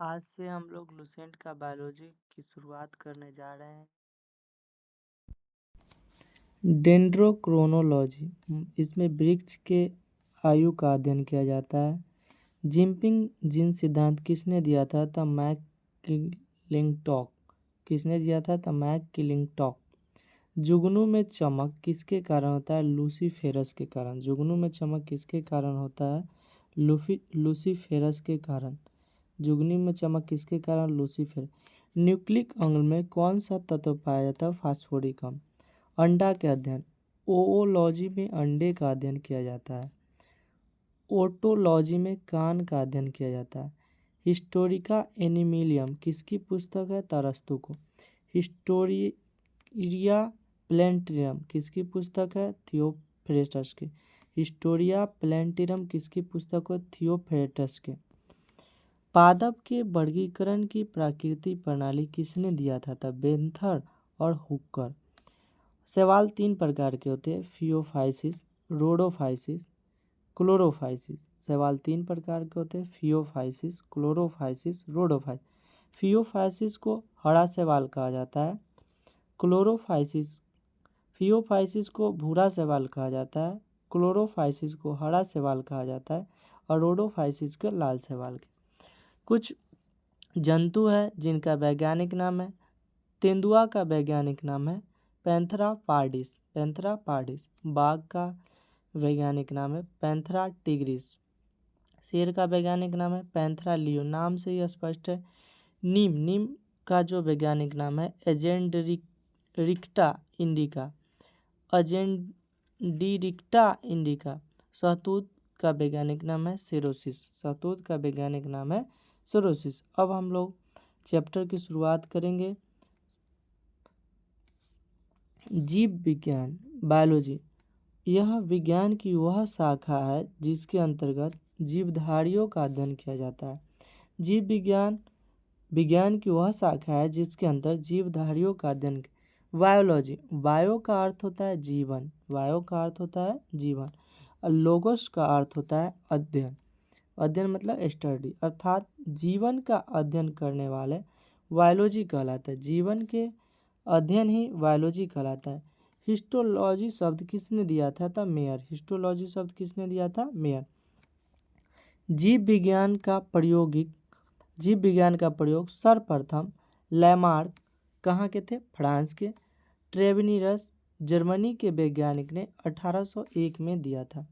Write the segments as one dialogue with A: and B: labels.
A: आज से हम लोग लूसेंट का बायोलॉजी की शुरुआत करने जा रहे हैं। डेंड्रोक्रोनोलॉजी, इसमें वृक्ष के आयु का अध्ययन किया जाता है। जिम्पिंग जीन सिद्धांत किसने दिया था? मैकक्लिंटॉक। किसने दिया था? मैकक्लिंटॉक। जुगनू में चमक किसके कारण होता है? लूसीफेरस के कारण। जुगनू में चमक किसके कारण होता है? लूसीफेरस के कारण। जुगनी में चमक किसके कारण? लूसीफेर। न्यूक्लिक अम्ल में कौन सा तत्व पाया जाता है? फास्फोरिक अम्ल। अंडा के अध्ययन। ओओलॉजी में अंडे का अध्ययन किया जाता है। ओटोलॉजी में कान का अध्ययन किया जाता है। हिस्टोरिका एनिमिलियम किसकी पुस्तक है? तरस्तु को। हिस्टोरिया प्लेंटिरम किसकी पुस्तक है? थियोफ्रेस्टस की। हिस्टोरिया प्लेंटिरम किसकी पुस्तक है? थियोफ्रेस्टस के। पादप के वर्गीकरण की प्राकृतिक प्रणाली किसने दिया था? बेंथर और हुकर। शैवाल 3 प्रकार के होते हैं, फियोफाइसिस, रोडोफाइसिस, क्लोरोफाइसिस। शैवाल 3 प्रकार के होते हैं, फियोफाइसिस, क्लोरोफाइसिस, रोडोफाइसिस। फियोफाइसिस को हरा शैवाल कहा जाता है। फियोफाइसिस को भूरा शैवाल कहा जाता है। क्लोरोफाइसिस को हरा शैवाल कहा जाता है और रोडोफाइसिस को लाल शैवाल। कुछ जंतु है जिनका वैज्ञानिक नाम है। तेंदुआ का वैज्ञानिक नाम है पैंथेरा पार्डिस। पैंथेरा पार्डिस। बाघ का वैज्ञानिक नाम है पैंथेरा टिग्रिस। शेर का वैज्ञानिक नाम है पैंथेरा लियो। नाम से ही स्पष्ट है। नीम का जो वैज्ञानिक नाम है एजेंडरिक्टा इंडिका। एजेंडरिक्टा इंडिका। शहतूत का वैज्ञानिक नाम है सेरोसिस। शहतूत का वैज्ञानिक नाम है सेरोसिस। अब हम लोग चैप्टर की शुरुआत करेंगे। जीव विज्ञान, बायोलॉजी। यह विज्ञान की वह शाखा है जिसके अंतर्गत जीवधारियों का अध्ययन किया जाता है। जीव विज्ञान की वह शाखा है जिसके अंदर जीवधारियों का अध्ययन। बायोलॉजी, बायो का अर्थ होता है जीवन। बायो का अर्थ होता है जीवन और लोगोस का अर्थ होता है अध्ययन। अध्ययन मतलब स्टडी, अर्थात जीवन का अध्ययन करने वाले बायोलॉजी कहलाता है। जीवन के अध्ययन ही बायोलॉजी कहलाता है। हिस्टोलॉजी शब्द किसने दिया था? मेयर। हिस्टोलॉजी शब्द किसने दिया था? मेयर। जीव विज्ञान का प्रयोग सर्वप्रथम लैमार्क कहाँ के थे? फ्रांस के। ट्रेवेनियस जर्मनी के वैज्ञानिक ने 1801 में दिया था।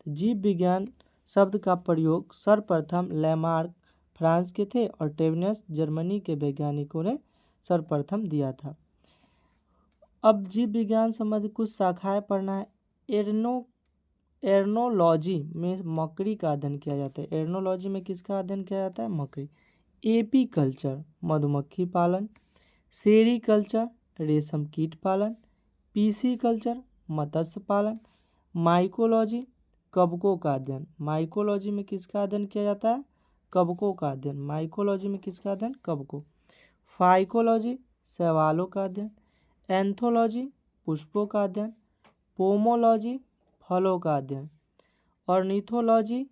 A: जीव विज्ञान शब्द का प्रयोग सर्वप्रथम लैमार्क फ्रांस के थे और ट्रेवेनियस जर्मनी के वैज्ञानिकों ने सर्वप्रथम दिया था। अब जीव विज्ञान संबंधी कुछ शाखाएं पढ़ना है। एर्नोलॉजी में मकड़ी का अध्ययन किया जाता है। एर्नोलॉजी में किसका अध्ययन किया जाता है? मकड़ी। एपीकल्चर मधुमक्खी पालन। सेरीकल्चर रेशम कीट पालन। पीसीकल्चर मत्स्य पालन। माइकोलॉजी कवकों का अध्ययन। माइकोलॉजी में किसका अध्ययन किया जाता है? कवकों का अध्ययन। माइकोलॉजी में किसका अध्ययन? कवकों। फाइकोलॉजी शैवालों का अध्ययन। एंथोलॉजी पुष्पों का अध्ययन। पोमोलॉजी फलों का अध्ययन। ऑर्निथोलॉजी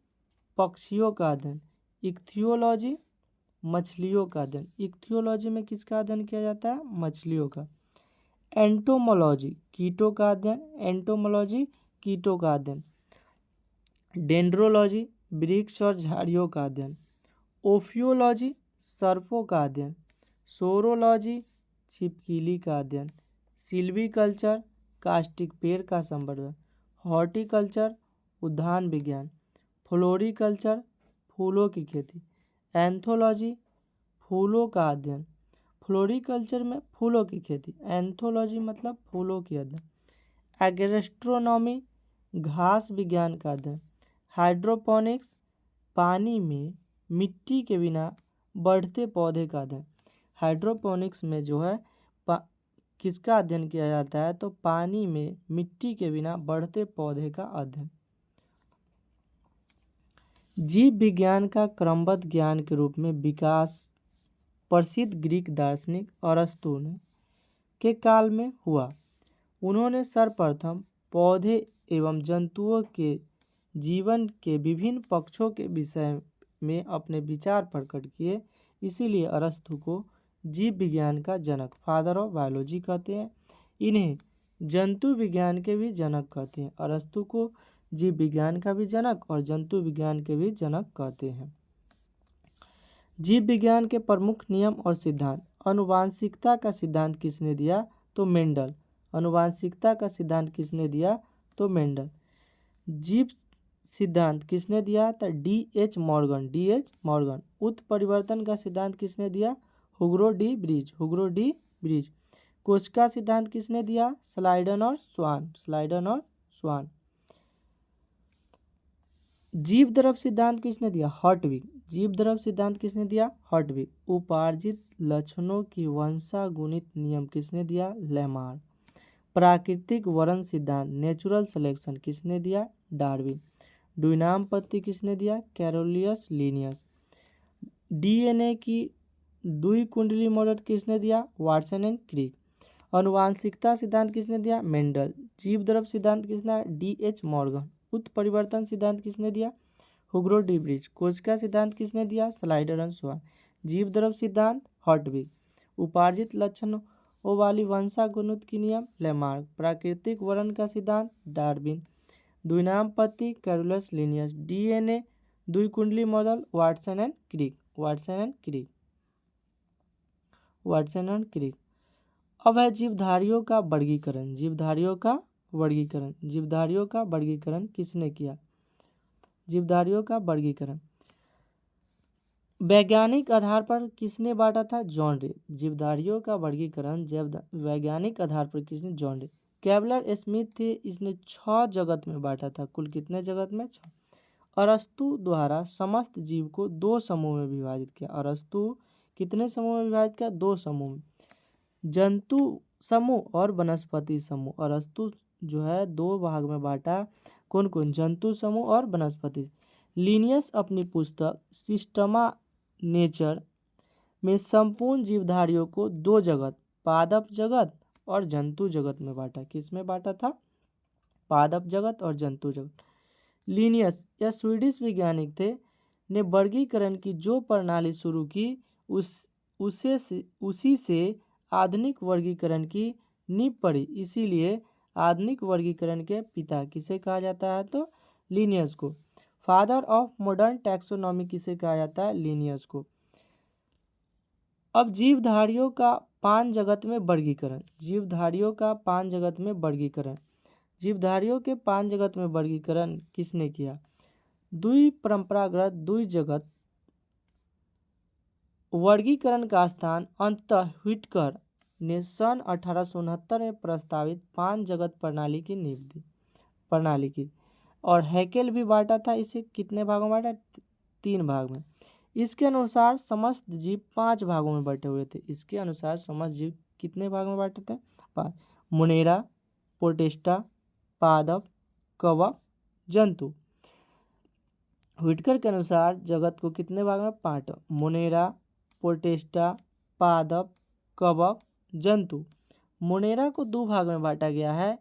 A: पक्षियों का अध्ययन। इक्थियोलॉजी मछलियों का अध्ययन। इक्थियोलॉजी में किसका अध्ययन किया जाता है? मछलियों का। एंटोमोलॉजी कीटों का अध्ययन। एंटोमोलॉजी कीटों का अध्ययन। डेंड्रोलॉजी वृक्ष और झाड़ियों का अध्ययन। ओफियोलॉजी सर्पों का अध्ययन। सोरोलॉजी छिपकली का अध्ययन। सिल्वीकल्चर कास्टिक पेड़ का संवर्धन। हॉर्टिकल्चर उद्यान विज्ञान। फ्लोरिकल्चर फूलों की खेती। एंथोलॉजी फूलों का अध्ययन। फ्लोरिकल्चर में फूलों की खेती। एंथोलॉजी मतलब फूलों की अध्ययन। एग्रोस्ट्रोनॉमी घास विज्ञान का अध्ययन। हाइड्रोपोनिक्स पानी में मिट्टी के बिना बढ़ते पौधे का अध्ययन। हाइड्रोपोनिक्स में जो है किसका अध्ययन किया जाता है? तो पानी में मिट्टी के बिना बढ़ते पौधे का अध्ययन। जीव विज्ञान का क्रमबद्ध ज्ञान के रूप में विकास प्रसिद्ध ग्रीक दार्शनिक अरस्तु के काल में हुआ। उन्होंने सर्वप्रथम पौधे एवं जंतुओं के जीवन के विभिन्न पक्षों के विषय में अपने विचार प्रकट किए। इसीलिए अरस्तु को जीव विज्ञान का जनक, फादर ऑफ बायोलॉजी कहते हैं। इन्हें जंतु विज्ञान के भी जनक कहते हैं। अरस्तु को जीव विज्ञान का भी जनक और जंतु विज्ञान के भी जनक कहते हैं। जीव विज्ञान के प्रमुख नियम और सिद्धांत। आनुवांशिकता का सिद्धांत किसने दिया? तो मेंडल। आनुवांशिकता का सिद्धांत किसने दिया? तो मेंडल। जीव सिद्धांत किसने दिया था? D.H. मॉर्गन। D.H. मॉर्गन। उत्परिवर्तन का सिद्धांत किसने दिया? हुगो डी ब्रिज। हुगो डी ब्रिज। कोशिका सिद्धांत किसने दिया? स्लाइडन और स्वान। स्लाइडन और स्वान। जीव द्रव सिद्धांत किसने दिया? हॉटविक। जीव द्रव सिद्धांत किसने दिया? हॉटविक। उपार्जित लक्षणों की वंशागुणित नियम किसने दिया? लेमार्क। प्राकृतिक वर्ण सिद्धांत नेचुरल सिलेक्शन किसने दिया? डार्विन। द्विनामपत्ति किसने दिया? कैरोलियस लिनियस। डीएनए की द्विकुंडली मॉडल किसने दिया? वाटसन एंड क्रिक। आनुवांशिकता सिद्धांत किसने दिया? मेंडल। जीव द्रव सिद्धांत किसने दिया? D.H. मॉर्गन। उत्परिवर्तन सिद्धांत किसने दिया? हुगो डी ब्रिज। कोशिका सिद्धांत किसने दिया? स्लाइडर एंड स्वान। जीव द्रव सिद्धांत हॉटविक। उपार्जित लक्षणों वाली वंशागुणित की नियम लेमार्क। प्राकृतिक वर्ण का सिद्धांत डार्विन। द्विनामपत्ति कैरोलियस लिनियस। डीएनए द्विकुंडली model Watson and Crick. Watson and Crick. Watson and Crick. अब है जीवधारियों का वर्गीकरण। जीवधारियों का वर्गीकरण। जीवधारियों का वर्गीकरण किसने किया? जीवधारियों का वर्गीकरण वैज्ञानिक आधार पर किसने बांटा था? जॉन रे। जीवधारियों का वर्गीकरण वैज्ञानिक आधार पर किसने? जॉन रे। केवलर स्मिथ थे, इसने 6 जगत में बांटा था। कुल कितने जगत में? 6। अरस्तु द्वारा समस्त जीव को 2 समूह में विभाजित किया। अरस्तु कितने समूह में विभाजित किया? 2 समूह में। जंतु समूह और वनस्पति समूह। अरस्तु जो है 2 भाग में बांटा। कौन कौन? जंतु समूह और वनस्पति। लिनियस अपनी पुस्तक सिस्टमा नेचर में संपूर्ण जीवधारियों को 2 जगत, पादप जगत और जंतु जगत में बांटा। किस में बांटा था? पादप जगत और जंतु जगत। लिनियस या स्वीडिश वैज्ञानिक थे, ने वर्गीकरण की जो प्रणाली शुरू की उसी से आधुनिक वर्गीकरण की नींव पड़ी। इसीलिए आधुनिक वर्गीकरण के पिता किसे कहा जाता है? तो लिनियस को। फादर ऑफ मॉडर्न टैक्सोनॉमी किसे कहा जाता है? लिनियस को। अब जीवधारियों का 5 जगत में वर्गीकरण। जीवधारियों का 5 जगत में वर्गीकरण। जीवधारियों के 5 जगत में वर्गीकरण किसने किया? द्विपरंपरागत द्विजगत वर्गीकरण का स्थान अंततः व्हिटकर ने सन 1869 में प्रस्तावित 5 जगत प्रणाली की नींव दी। प्रणाली की। और हैकेल भी बांटा था। इसे कितने भागों में बांटा? 3 भाग में। इसके अनुसार समस्त जीव 5 भागों में बटे हुए थे। इसके अनुसार समस्त जीव कितने भाग में बांटे थे? 5। मुनेरा, पोटेस्टा, पादप, कवक, जंतु। व्हिटकर के अनुसार जगत को कितने भाग में बांटा? मुनेरा, पोटेस्टा, पादप, कवक, जंतु। मुनेरा को 2 भाग में बांटा गया है,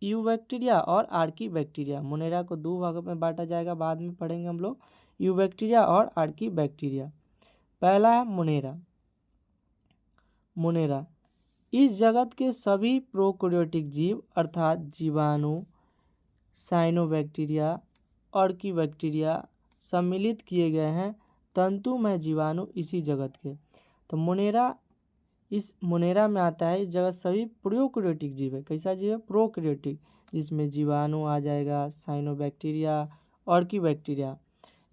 A: यूबैक्टीरिया और आर्कीबैक्टीरिया। मुनेरा को 2 भागों में बांटा जाएगा, बाद में पढ़ेंगे हम लोग। यूबैक्टीरिया और आर्कीबैक्टीरिया। पहला है मुनेरा। मुनेरा इस जगत के सभी प्रोकैरियोटिक जीव अर्थात जीवाणु, साइनोबैक्टीरिया, आर्कीबैक्टीरिया सम्मिलित किए गए हैं तंतुमय जीवाणु इसी जगत के। तो मुनेरा इस मुनेरा में आता है। इस जगत सभी प्रोकैरियोटिक जीव है। कैसा जीव है? प्रोकैरियोटिक, जिसमें जीवाणु आ जाएगा, साइनोबैक्टीरिया, आर्कीबैक्टीरिया।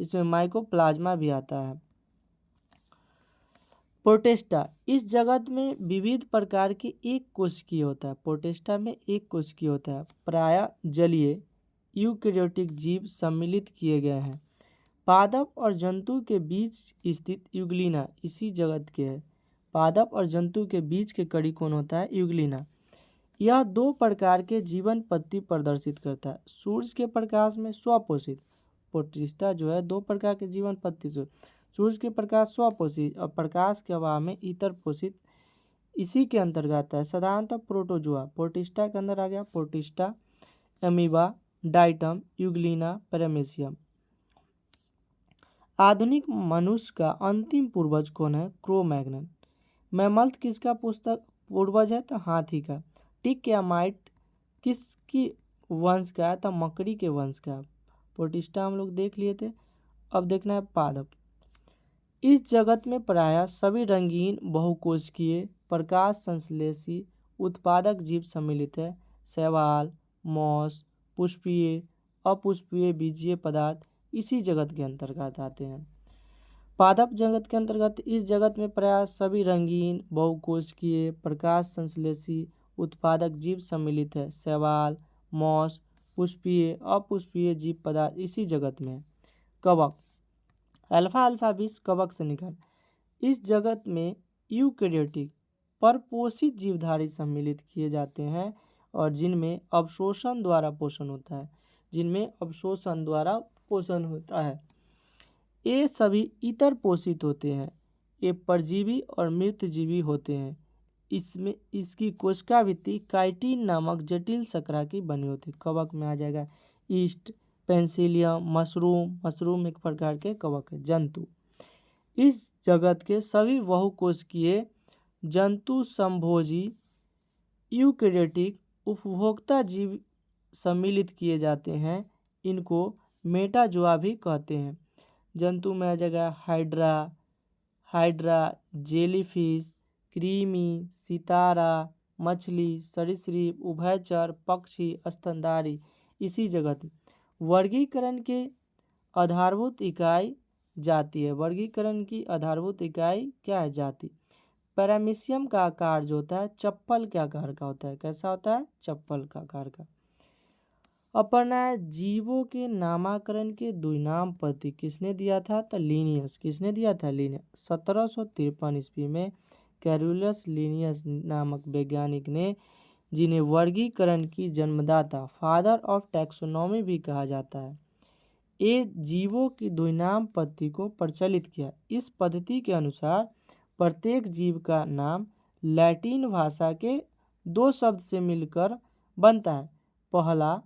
A: इसमें माइकोप्लाज्मा भी आता है। प्रोटेस्टा इस जगत में विविध प्रकार के एक कोशिकीय होता है। प्रोटेस्टा में एक कोशिकीय होता है। प्रायः जलीय यूकैरियोटिक जीव सम्मिलित किए गए हैं। पादप और जंतु के बीच स्थित यूग्लिना इसी जगत के है। पादप और जंतु के बीच के कड़ी कौन होता है? यूग्लिना। यह 2 प्रकार के जीवन पद्धति प्रदर्शित करता है। सूर्य के प्रकाश में स्वपोषित। प्रोटिस्टा जो है 2 प्रकार के जीवन पद्धति से, सूर्य के प्रकाश स्वपोषित और प्रकाश के अभाव में इतर पोषित, इसी के अंतर्गत है। साधारणतः प्रोटोजुआ प्रोटिस्टा के अंदर आ गया। Protista, amoeba, diatom, Euglena, paramecium. आधुनिक मनुष्य का अंतिम पूर्वज कौन है? Crow Magnon. मैमल्थ किसका पुस्तक पूर्वज है? तो हाथी का। टिक या माइट किसकी वंश का है? तो मकड़ी के वंश का। प्रोटिस्टा हम लोग देख लिए थे, अब देखना है पादप। इस जगत में प्रायः सभी रंगीन बहुकोशिकीय प्रकाश संश्लेषी उत्पादक जीव सम्मिलित है। शैवाल, मौस, पुष्पीय, अपुष्पीय बीजीय पदार्थ इसी जगत के अंतर्गत आते हैं। पादप जगत के अंतर्गत इस जगत में प्रायः सभी रंगीन बहुकोशिकीय प्रकाश संश्लेषी उत्पादक जीव सम्मिलित है। शैवाल, मौस, पुष्पीय, अपुष्पीय जीव पदार्थ इसी जगत में है। कवक, अल्फा अल्फा विष कवक से निकल। इस जगत में यूकैरियोटिक परपोषित जीवधारी सम्मिलित किए जाते हैं और जिनमें अवशोषण द्वारा पोषण होता है। ये सभी इतर पोषित होते हैं। ये परजीवी और मृतजीवी होते हैं। इसमें इसकी कोशिका भित्ति काइटिन नामक जटिल शर्करा की बनी होती है। कवक में आ जाएगा ईस्ट, पेंसिलियम, मशरूम एक प्रकार के कवक है। जंतु, इस जगत के सभी बहुकोशिकीय जंतु संभोजी यूकैरियोटिक उपभोक्ता जीव सम्मिलित किए जाते हैं। इनको मेटाजोआ भी कहते हैं। जंतु में आ जाएगा हाइड्रा, जेलीफिश, कृमि, सितारा, मछली, सरीसृप, उभयचर, पक्षी, स्तनधारी इसी जगत में। वर्गीकरण के आधारभूत इकाई जाति है। वर्गीकरण की आधारभूत इकाई क्या है? जाति। पैरामीशियम का आकार जो होता है चप्पल के आकार का होता है। कैसा होता है? चप्पल का आकार का। अपर्णा, जीवों के नामकरण के द्विनाम पद्धति किसने दिया था? तो लिनियस। किसने दिया था? लिनियस। 1753 ईस्वी में कैरोलस लिनियस नामक वैज्ञानिक ने, जिन्हें वर्गीकरण की जन्मदाता फादर ऑफ टैक्सोनॉमी भी कहा जाता है, ये जीवों की द्विनाम पद्धति को प्रचलित किया। इस पद्धति के अनुसार प्रत्येक जीव का नाम लैटिन भाषा के दो शब्द से मिलकर बनता है। पहला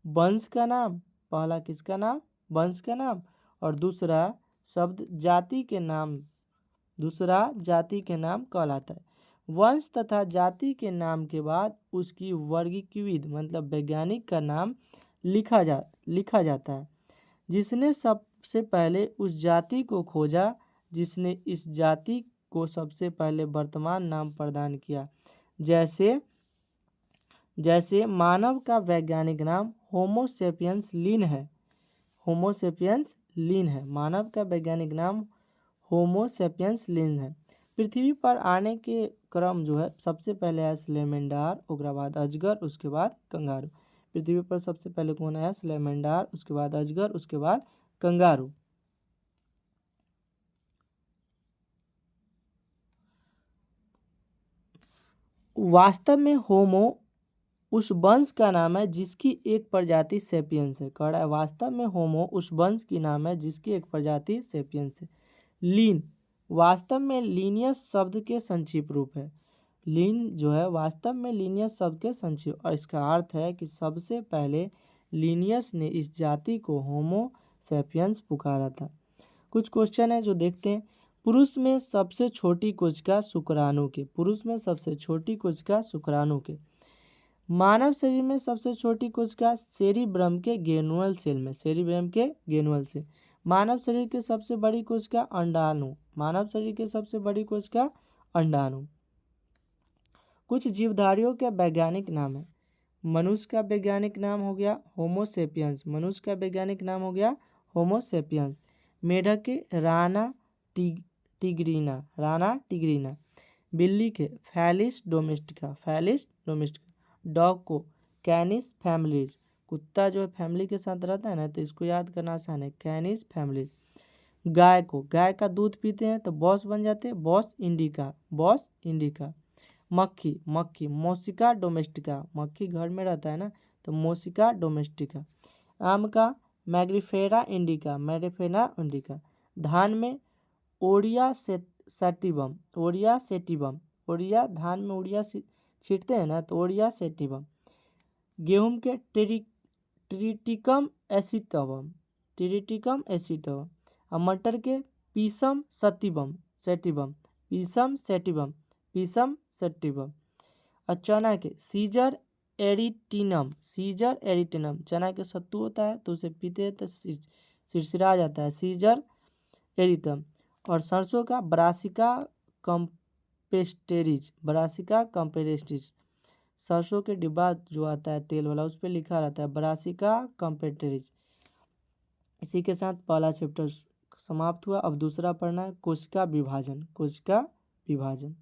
A: वंश का नाम, पहला किसका नाम? वंश का नाम, और दूसरा शब्द जाति के नाम, दूसरा जाति के नाम कहलाता है। वंश तथा जाति के नाम के बाद उसकी वर्गीकृत मतलब वैज्ञानिक का नाम लिखा जाता है। जिसने सबसे पहले उस जाति को खोजा, जिसने इस जाति को सबसे पहले वर्तमान नाम प्रदान किया। जैसे मानव का वैज्ञानिक नाम होमो सेपियंस लिन है। मानव का वैज्ञानिक नाम होमो सेपियंस लिन है। पृथ्वी पर आने के क्रम जो है, सबसे पहले है स्लेमेंडार, उसके बाद अजगर, उसके बाद कंगारू। पृथ्वी पर सबसे पहले कौन आया? स्लेमेंडार, उसके बाद अजगर, उसके बाद कंगारू। वास्तव में होमो उस वंश का नाम है जिसकी एक प्रजाति सेपियंस है। कह रहा है वास्तव में होमो उस वंश की नाम है जिसकी एक प्रजाति सेपियंस है। लीन वास्तव में लीनियस शब्द के संक्षिप्त रूप है। लीन जो है वास्तव में लीनियस शब्द के संक्षिप्त, और इसका अर्थ है कि सबसे पहले लीनियस ने इस जाति को होमो सेपियंस पुकारा था। कुछ क्वेश्चन है जो देखते हैं। पुरुष में सबसे छोटी कोशिका शुक्राणु के। पुरुष में सबसे छोटी कोशिका शुक्राणु के। मानव शरीर में सबसे छोटी कोशिका सेरिब्रम के गेनुअल सेल में। सेरिब्रम के गेनुअल सेल। मानव शरीर के सबसे बड़ी कोशिका अंडाणु। मानव शरीर के सबसे बड़ी कोशिका अंडाणु। कुछ जीवधारियों के वैज्ञानिक नाम है। मनुष्य का वैज्ञानिक नाम हो गया होमो सेपियंस। मनुष्य का वैज्ञानिक नाम हो गया होमो सेपियंस। मेढक के राना टिग्रीना। बिल्ली के फैलिस डोमेस्टिका। डॉग को कैनिस फैमिलीज। कुत्ता जो है फैमिली के साथ रहता है ना, तो इसको याद करना आसान है, कैनिस फैमिलीज। गाय का दूध पीते हैं तो बॉस बन जाते हैं, बॉस इंडिका। मक्खी मोसिका डोमेस्टिका। मक्खी घर में रहता है ना, तो मोसिका डोमेस्टिका। आम का मैग्रीफेरा इंडिका। धान में ओडिया सेटिवम। धान में ओडिया छींटते हैं ना, तो ओडिया सेटिवम। गेहूं के ट्रिटिकम एसिटवम। और मटर के Pisum sativum sativum Pisum sativum Pisum sativum. और चना के सीजर एरिटिनम चना के सत्तू होता है तो उसे पीते हैं तो सिरसिरा जाता है, सीजर एरिटम। और सरसों का ब्रासिका कंपेस्टेरिज सरसों के डिब्बा जो आता है तेल वाला उस पर लिखा रहता है ब्रासिका कंपेस्टेरिज। इसी के साथ पहला चैप्टर समाप्त हुआ। अब दूसरा पढ़ना है कोशिका विभाजन।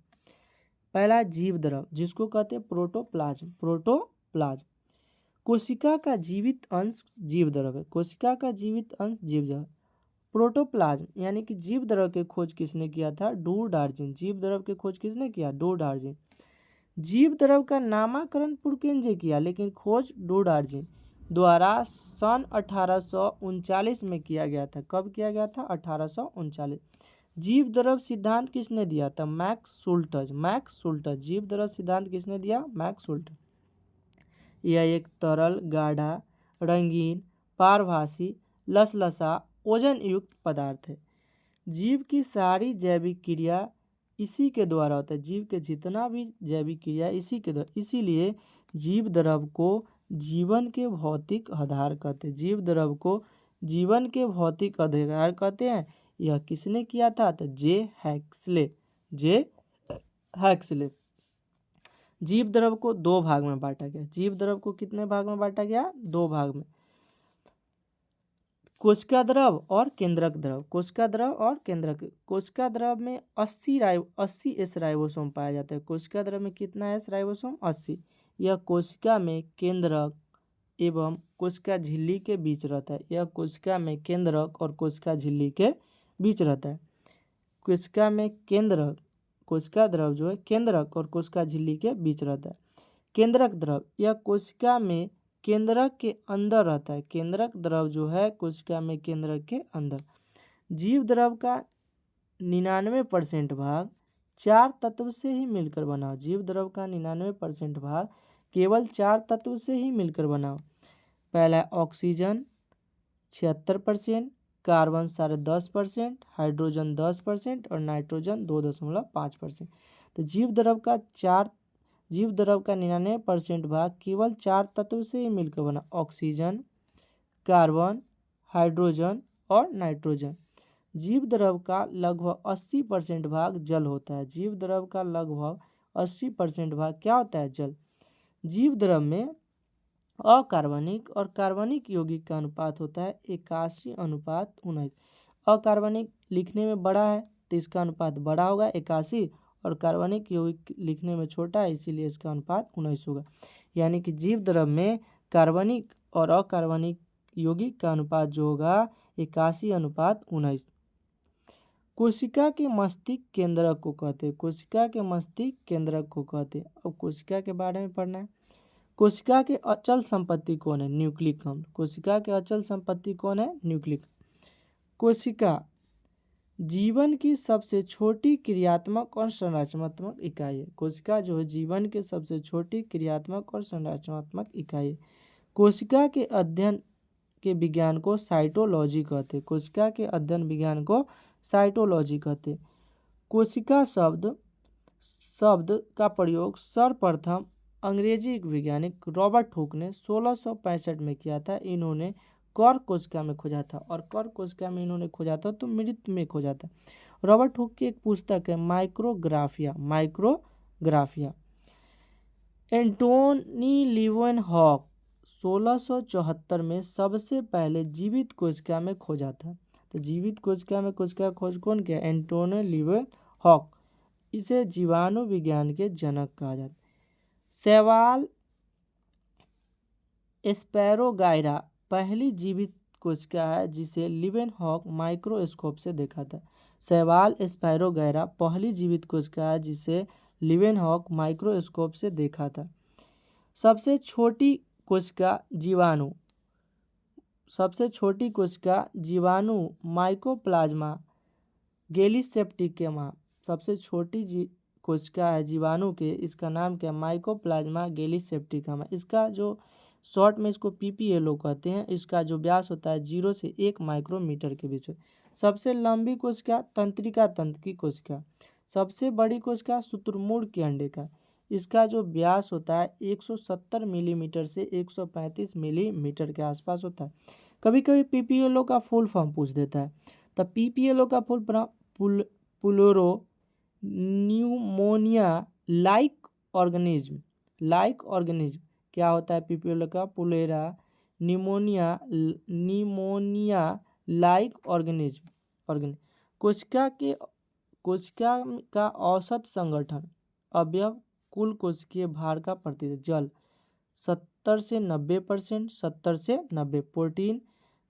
A: पहला जीव द्रव जिसको कहते हैं प्रोटोप्लाज्म। कोशिका का जीवित अंश जीव द्रव है। कोशिका का जीवित अंश जीव द्रव। प्रोटोप्लाज्म यानी कि जीव द्रव की खोज किसने किया था? डू डार्जिन। जीव द्रव की खोज किसने किया? डू डार्जिन। जीव द्रव का नामकरण पुरकेंजे किया लेकिन खोज डू डार्जिन द्वारा सन 1839 में किया गया था। कब किया गया था? 1839। जीव द्रव सिद्धांत किसने दिया था? मैक्स सुल्टज। जीव द्रव सिद्धांत किसने दिया? मैक्स सुल्टज। यह एक तरल, गाढ़ा, रंगीन, पारभासी, लसलसा, ओजन युक्त पदार्थ है। जीव की सारी जैविक क्रिया इसी के द्वारा होता है। जीव के जितना भी जैविक क्रिया इसी के द्वारा, इसीलिए जीव द्रव को जीवन के भौतिक आधार कहते हैं। जीव द्रव को जीवन के भौतिक आधार कहते हैं। यह किसने किया था? तो जे हैक्सले। जीव द्रव को दो भाग में बांटा गया। जीव द्रव को कितने भाग में बांटा गया? दो भाग में, कोशिका द्रव और केंद्रक द्रव। कोशिका द्रव में 80 एस राइबोसोम पाया जाता है। कोशिका द्रव में कितना एस राइबोसोम? 80। यह कोशिका में केंद्रक एवं कोशिका झिल्ली के बीच रहता है। यह कोशिका में केंद्रक और कोशिका झिल्ली के बीच रहता है। कोशिका द्रव जो है केंद्रक और कोशिका झिल्ली के बीच रहता है। केंद्रक द्रव यह कोशिका में केंद्रक के अंदर रहता है। केंद्रक द्रव जो है कोशिका में केंद्रक के अंदर। जीव द्रव का 99% भाग 4 तत्व से ही मिलकर बना। जीव द्रव का 99% भाग केवल 4 तत्व से ही मिलकर बना। पहला ऑक्सीजन 76%, कार्बन 10.5%, हाइड्रोजन 10% और नाइट्रोजन 2.5%। तो जीव द्रव का 99% भाग केवल 4 तत्व से ही मिलकर बना। ऑक्सीजन, कार्बन, हाइड्रोजन और नाइट्रोजन। जीव द्रव का लगभग 80% भाग जल होता है। जीव द्रव का लगभग 80% भाग क्या होता है? जल। जीव द्रव में अकार्बनिक और कार्बनिक यौगिक का अनुपात होता है 81:19। अकार्बनिक लिखने में बड़ा है तो इसका अनुपात बड़ा होगा 81, और कार्बनिक यौगिक लिखने में छोटा है इसीलिए इसका अनुपात 19 होगा। यानी कि जीव द्रव में कार्बनिक और अकार्बनिक यौगिक का अनुपात जो होगा 81:19। कोशिका के मस्तिष्क केंद्रक को कहते हैं। अब कोशिका के बारे में पढ़ना है। कोशिका के अचल संपत्ति कौन है? न्यूक्लिक अम्ल। कोशिका के अचल संपत्ति कौन है? न्यूक्लिक। कोशिका जीवन की सबसे छोटी क्रियात्मक और संरचनात्मक इकाई है। कोशिका जो है जीवन के सबसे छोटी क्रियात्मक और संरचनात्मक इकाई है। कोशिका के अध्ययन के विज्ञान को साइटोलॉजी कहते हैं। कोशिका के अध्ययन विज्ञान को साइटोलॉजी कहते हैं। कोशिका शब्द का प्रयोग सर्वप्रथम अंग्रेजी वैज्ञानिक रॉबर्ट हुक ने 1665 में किया था। इन्होंने कॉर्क कोशिका में खोजा था, और कॉर्क कोशिका में इन्होंने खोजा था तो मृत में खोजा था। रॉबर्ट हुक की एक पुस्तक है माइक्रोग्राफिया। एंटोनी लीवेनहॉक 1674 में सबसे पहले जीवित कोशिका में खोजा था। तो जीवित कोशिका में कोशिका खोज कौन किया? एंटोनी लीवेनहॉक। इसे जीवाणु विज्ञान के जनक कहा जाता है। शैवाल स्पैरोगाइरा पहली जीवित कोशिका है जिसे लीवेनहॉक माइक्रोस्कोप से देखा था। शैवाल स्पैरोगाइरा पहली जीवित कोशिका है जिसे लीवेनहॉक माइक्रोस्कोप से देखा था। सबसे छोटी कोशिका जीवाणु माइकोप्लाज्मा गैलीसेप्टिकमा। सबसे छोटी कोशिका है जीवाणु के, इसका नाम क्या? माइकोप्लाज्मा गैलीसेप्टिकमा। इसका जो शॉर्ट में इसको PPLO कहते हैं। इसका जो व्यास होता है 0 से 1 माइक्रोमीटर के बीच में। सबसे लंबी कोशिका तंत्रिका तंत्र की कोशिका। सबसे बड़ी कोशिका शुतुरमुर्ग के अंडे का। इसका जो व्यास होता है 170 मिलीमीटर से 135 मिलीमीटर के आसपास होता है। कभी कभी PPLO का फुल फॉर्म पूछ देता है। तब PPLO का full form pleuropneumonia like organism क्या होता है? PPLO का पुलेरा निमोनिया लाइक ऑर्गेनिज्म। कोशिका का औसत संगठन अवयव कुल कोशिकीय भार का प्रतिशत। जल 70 से 90%, 70 से 90। प्रोटीन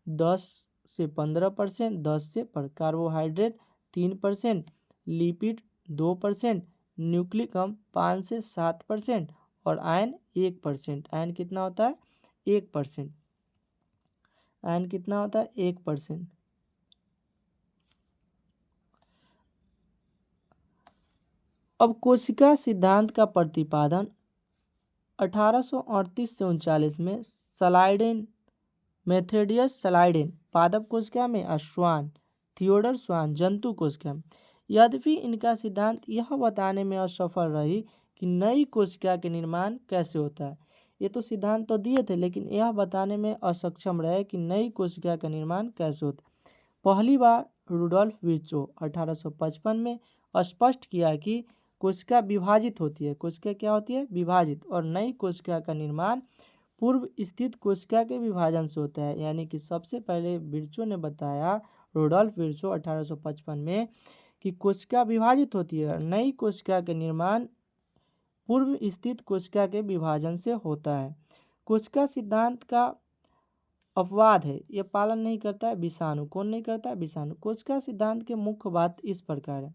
A: 10 से 15%, 10 से पर। कार्बोहाइड्रेट 3%, लिपिड 2%, न्यूक्लिक अम्ल 5 से 7% और आयन 1%। आयन कितना होता है? 1%। आयन कितना होता है? 1%। अब कोशिका सिद्धांत का प्रतिपादन 1838 से 39 में मेथोडियस स्लाइडेन पादप कोशिका में, थियोडर स्वान जंतु कोशिका में। यद्यपि इनका सिद्धांत यह बताने में असफल रही कि नई कोशिका के निर्माण कैसे होता है। ये तो सिद्धांत तो दिए थे, लेकिन यह बताने में असक्षम रहे कि नई कोशिका का निर्माण कैसे होता है। पहली बार रुडोल्फ विर्चो 1855 में स्पष्ट किया कि कोशिका विभाजित होती है। कोशिका क्या होती है? विभाजित। और नई कोशिका का निर्माण पूर्व स्थित कोशिका के विभाजन से होता है। यानी कि सबसे पहले विर्चो ने बताया, रुडोल्फ विर्चो 1855 में, कि कोशिका विभाजित होती है और नई कोशिका के निर्माण पूर्व स्थित कोशिका के विभाजन से होता है। कोशिका सिद्धांत का अपवाद है, यह पालन नहीं करता है विषाणु। कौन नहीं करता है? विषाणु। कोशिका सिद्धांत के मुख्य बात इस प्रकार है।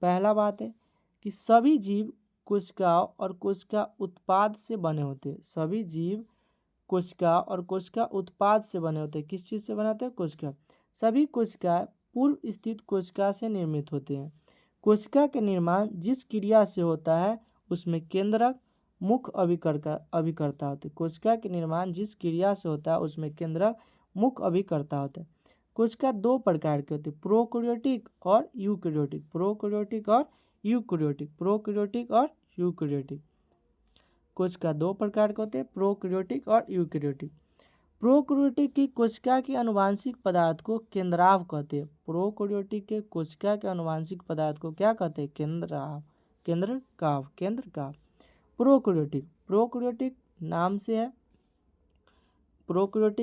A: पहला बात है कि सभी जीव कोशिकाओं और कोशिका उत्पाद से बने होते हैं। सभी जीव कोशिका और कोशिका उत्पाद से बने होते हैं। किस चीज़ से बनाते हैं? कोशिका। सभी कोशिकाएं पूर्व स्थित कोशिका से निर्मित होते हैं। कोशिका के निर्माण जिस क्रिया से होता है उसमें केंद्रक मुख्य अभिकर्ता होते हैं। कोशिका के निर्माण जिस क्रिया से होता है उसमें केंद्रक मुख्य अभिकर्ता होता है। कोशिका दो प्रकार के होते हैं, प्रोकैरियोटिक और यूकैरियोटिक। प्रोकैरियोटिक और यूकैरियोटिक। प्रोकैरियोटिक और यूकैरियोटिक। कोशिका दो प्रकार के होते हैं, प्रोकैरियोटिक और यूकैरियोटिक। प्रोकैरियोटिक की कोशिका के आनुवंशिक पदार्थ को केंद्राव कहते हैं। प्रोकैरियोटिक के कोशिका के आनुवंशिक पदार्थ को क्या कहते हैं? केंद्रकाव। प्रोकैरियोटिक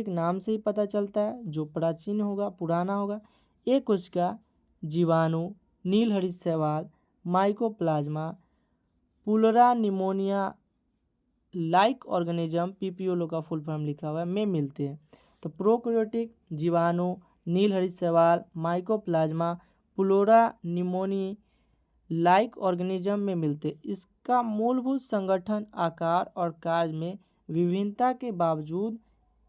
A: नाम से ही पता चलता है, जो प्राचीन होगा, पुराना होगा। एक कोशिका जीवाणु, नीलहरित शैवाल, mycoplasma, pleuropneumonia like organism, PPLO का फुल फॉर्म लिखा हुआ है, में मिलते हैं। तो प्रोकैरियोटिक जीवाणु, नीलहरित शैवाल, माइकोप्लाज्मा, पुलोरा निमोनी लाइक ऑर्गेनिज्म में मिलते हैं। इसका मूलभूत संगठन, आकार और कार्य में विभिन्नता के बावजूद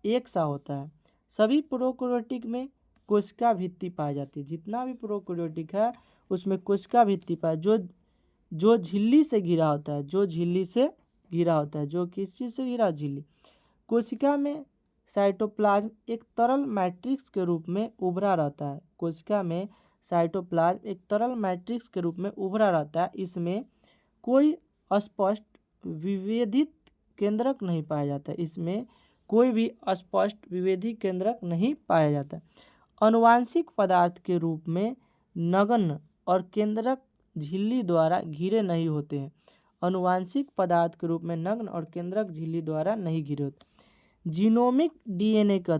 A: एक सा होता है। सभी प्रोकैरियोटिक में कोशिका भित्ति पाई जाती है। जितना भी प्रोकैरियोटिक है उसमें कोशिका भित्ति पाई, जो झिल्ली से घिरा होता है। जो किस चीज़ से घिरा? झिल्ली। कोशिका में साइटोप्लाज्म एक तरल मैट्रिक्स के रूप में उभरा रहता है। कोशिका में साइटोप्लाज्म एक तरल मैट्रिक्स के रूप में उभरा रहता है। इसमें कोई स्पष्ट विभेदित केंद्रक नहीं पाया जाता। इसमें कोई भी स्पष्ट विभेदी केंद्रक नहीं पाया जाता। आनुवंशिक पदार्थ के रूप में नग्न और केंद्रक झिल्ली द्वारा घिरे नहीं होते हैं। आनुवंशिक पदार्थ के रूप में नग्न और केंद्रक झिल्ली द्वारा नहीं घिरे होते। जीनोमिक डीएनए के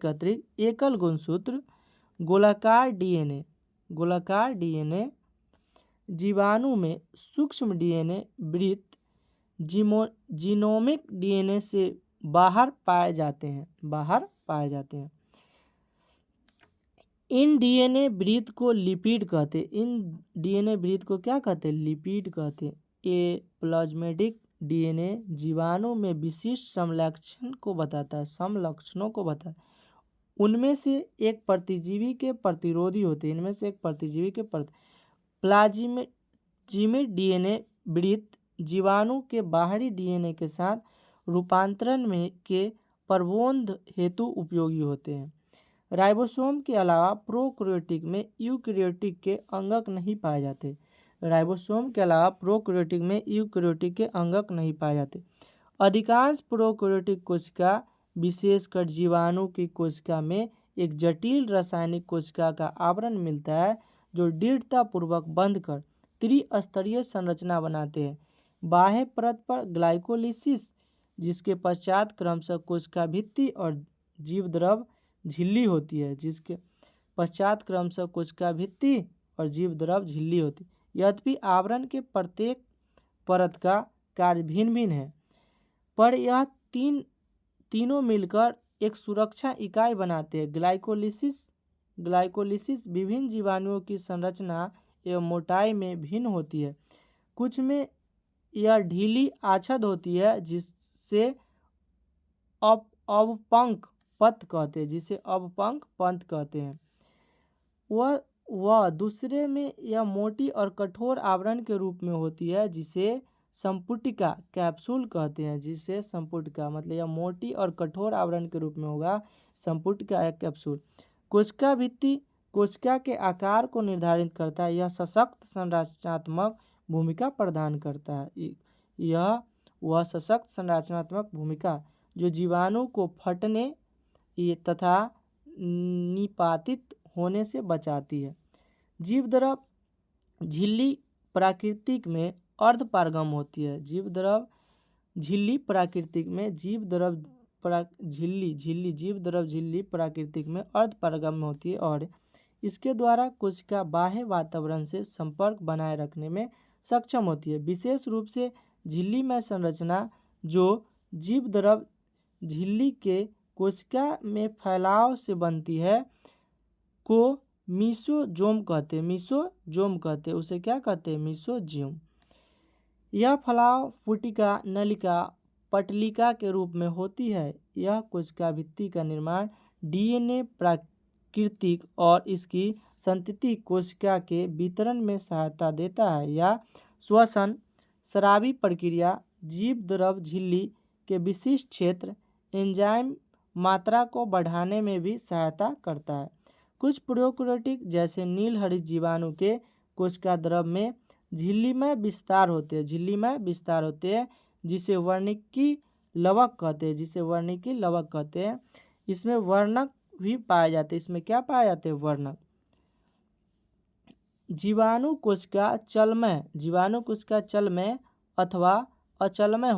A: अतिरिक्त एकल गुणसूत्र गोलाकार डीएनए जीवाणु में सूक्ष्म डीएनए वृत्त जीनोमिक डीएनए से बाहर पाए जाते हैं। इन डीएनए वृत्त को लिपिड कहते हैं। इन डीएनए वृत्त को क्या कहते हैं? लिपिड कहते हैं। ये प्लाज्मेटिक डीएनए जीवाणु में विशिष्ट समलक्षणों को बताता है। उनमें से एक प्रतिजीवी के प्रतिरोधी होते हैं। प्लाज्मेट डीएनए वृत्त जीवाणु के बाहरी डीएनए के साथ रूपांतरण में के प्रबंध हेतु उपयोगी होते हैं। राइबोसोम के अलावा प्रोकैरियोटिक में यूकैरियोटिक के अंगक नहीं पाए जाते। राइबोसोम के अलावा प्रोकैरियोटिक में यूकैरियोटिक के अंगक नहीं पाए जाते। अधिकांश प्रोकैरियोटिक कोशिका विशेषकर जीवाणु की कोशिका में एक जटिल रासायनिक कोशिका का आवरण मिलता है जो दृढ़तापूर्वक बंध कर त्रिस्तरीय संरचना बनाते हैं। बाह्य परत पर ग्लाइकोलिसिस, जिसके पश्चात क्रमशः कोशिका भित्ति और जीवद्रव झिल्ली होती है, जिसके पश्चात क्रमशः कोशिका भित्ति और जीवद्रव झिल्ली होती है। यद्यपि आवरण के प्रत्येक परत का कार्य भिन्न भिन्न है, पर यह तीनों मिलकर एक सुरक्षा इकाई बनाते हैं। ग्लाइकोलिसिस विभिन्न जीवाणुओं की संरचना एवं मोटाई में भिन्न होती है। कुछ में यह ढीली आच्छाद होती है जिसे अवपंक पंथ कहते हैं। वह दूसरे में यह मोटी और कठोर आवरण के रूप में होती है जिसे संपुटिका कैप्सूल कहते हैं। जिसे संपुटिका मतलब यह मोटी और कठोर आवरण के रूप में होगा, संपुटिका एक कैप्सूल। कोशिका भित्ति कोशिका के आकार को निर्धारित करता है। यह सशक्त संरचनात्मक भूमिका प्रदान करता है। वह सशक्त संरचनात्मक भूमिका जो जीवाणु को फटने तथा निपातित होने से बचाती है। जीवद्रव झिल्ली प्राकृतिक में अर्धपारगम होती है। जीवद्रव झिल्ली प्राकृतिक में जीवद्रव झिल्ली प्राकृतिक में अर्धपारगम होती है और इसके द्वारा कोशिका बाह्य वातावरण से संपर्क बनाए रखने में सक्षम होती है। विशेष रूप से झिल्ली में संरचना जो जीवद्रव झिल्ली के कोशिका में फैलाव से बनती है को मीसोजोम कहते हैं। उसे क्या कहते हैं? मीसोजोम। यह फैलाव फुटिका, नलिका, पटलिका के रूप में होती है। यह कोशिका भित्ति का निर्माण डीएनए प्राकृतिक और इसकी संतति कोशिका के वितरण में सहायता देता है। या श्वसन स्रावी प्रक्रिया जीवद्रव झिल्ली के विशिष्ट क्षेत्र एंजाइम मात्रा को बढ़ाने में भी सहायता करता है। कुछ प्रोकैरियोटिक जैसे नील हरित जीवाणु के कोशिका द्रव में झिल्लीमय विस्तार होते हैं जिसे वर्णिकी लवक कहते हैं। इसमें वर्णक भी पाए जाते हैं। इसमें क्या पाए जाते हैं? वर्णक। जीवाणु कोशिका चलमय अथवा अचलमय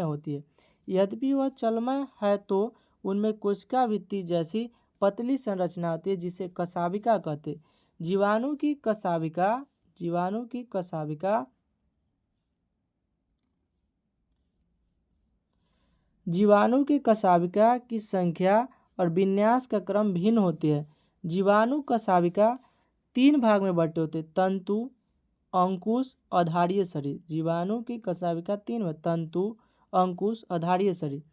A: होती है। यद्यपि वह चलमय है तो उनमें कोशिका भित्ति जैसी पतली संरचना होती है जिसे कशाभिका कहते हैं। जीवाणु की कशाभिका की संख्या और विन्यास का क्रम भिन्न होती है। जीवाणु कशाभिका 3 भाग में बटे होते हैं: तंतु, अंकुश, अधारीय शरीर। जीवाणु की कशाभिका 3 में: तंतु, अंकुश, अधारीय शरीर।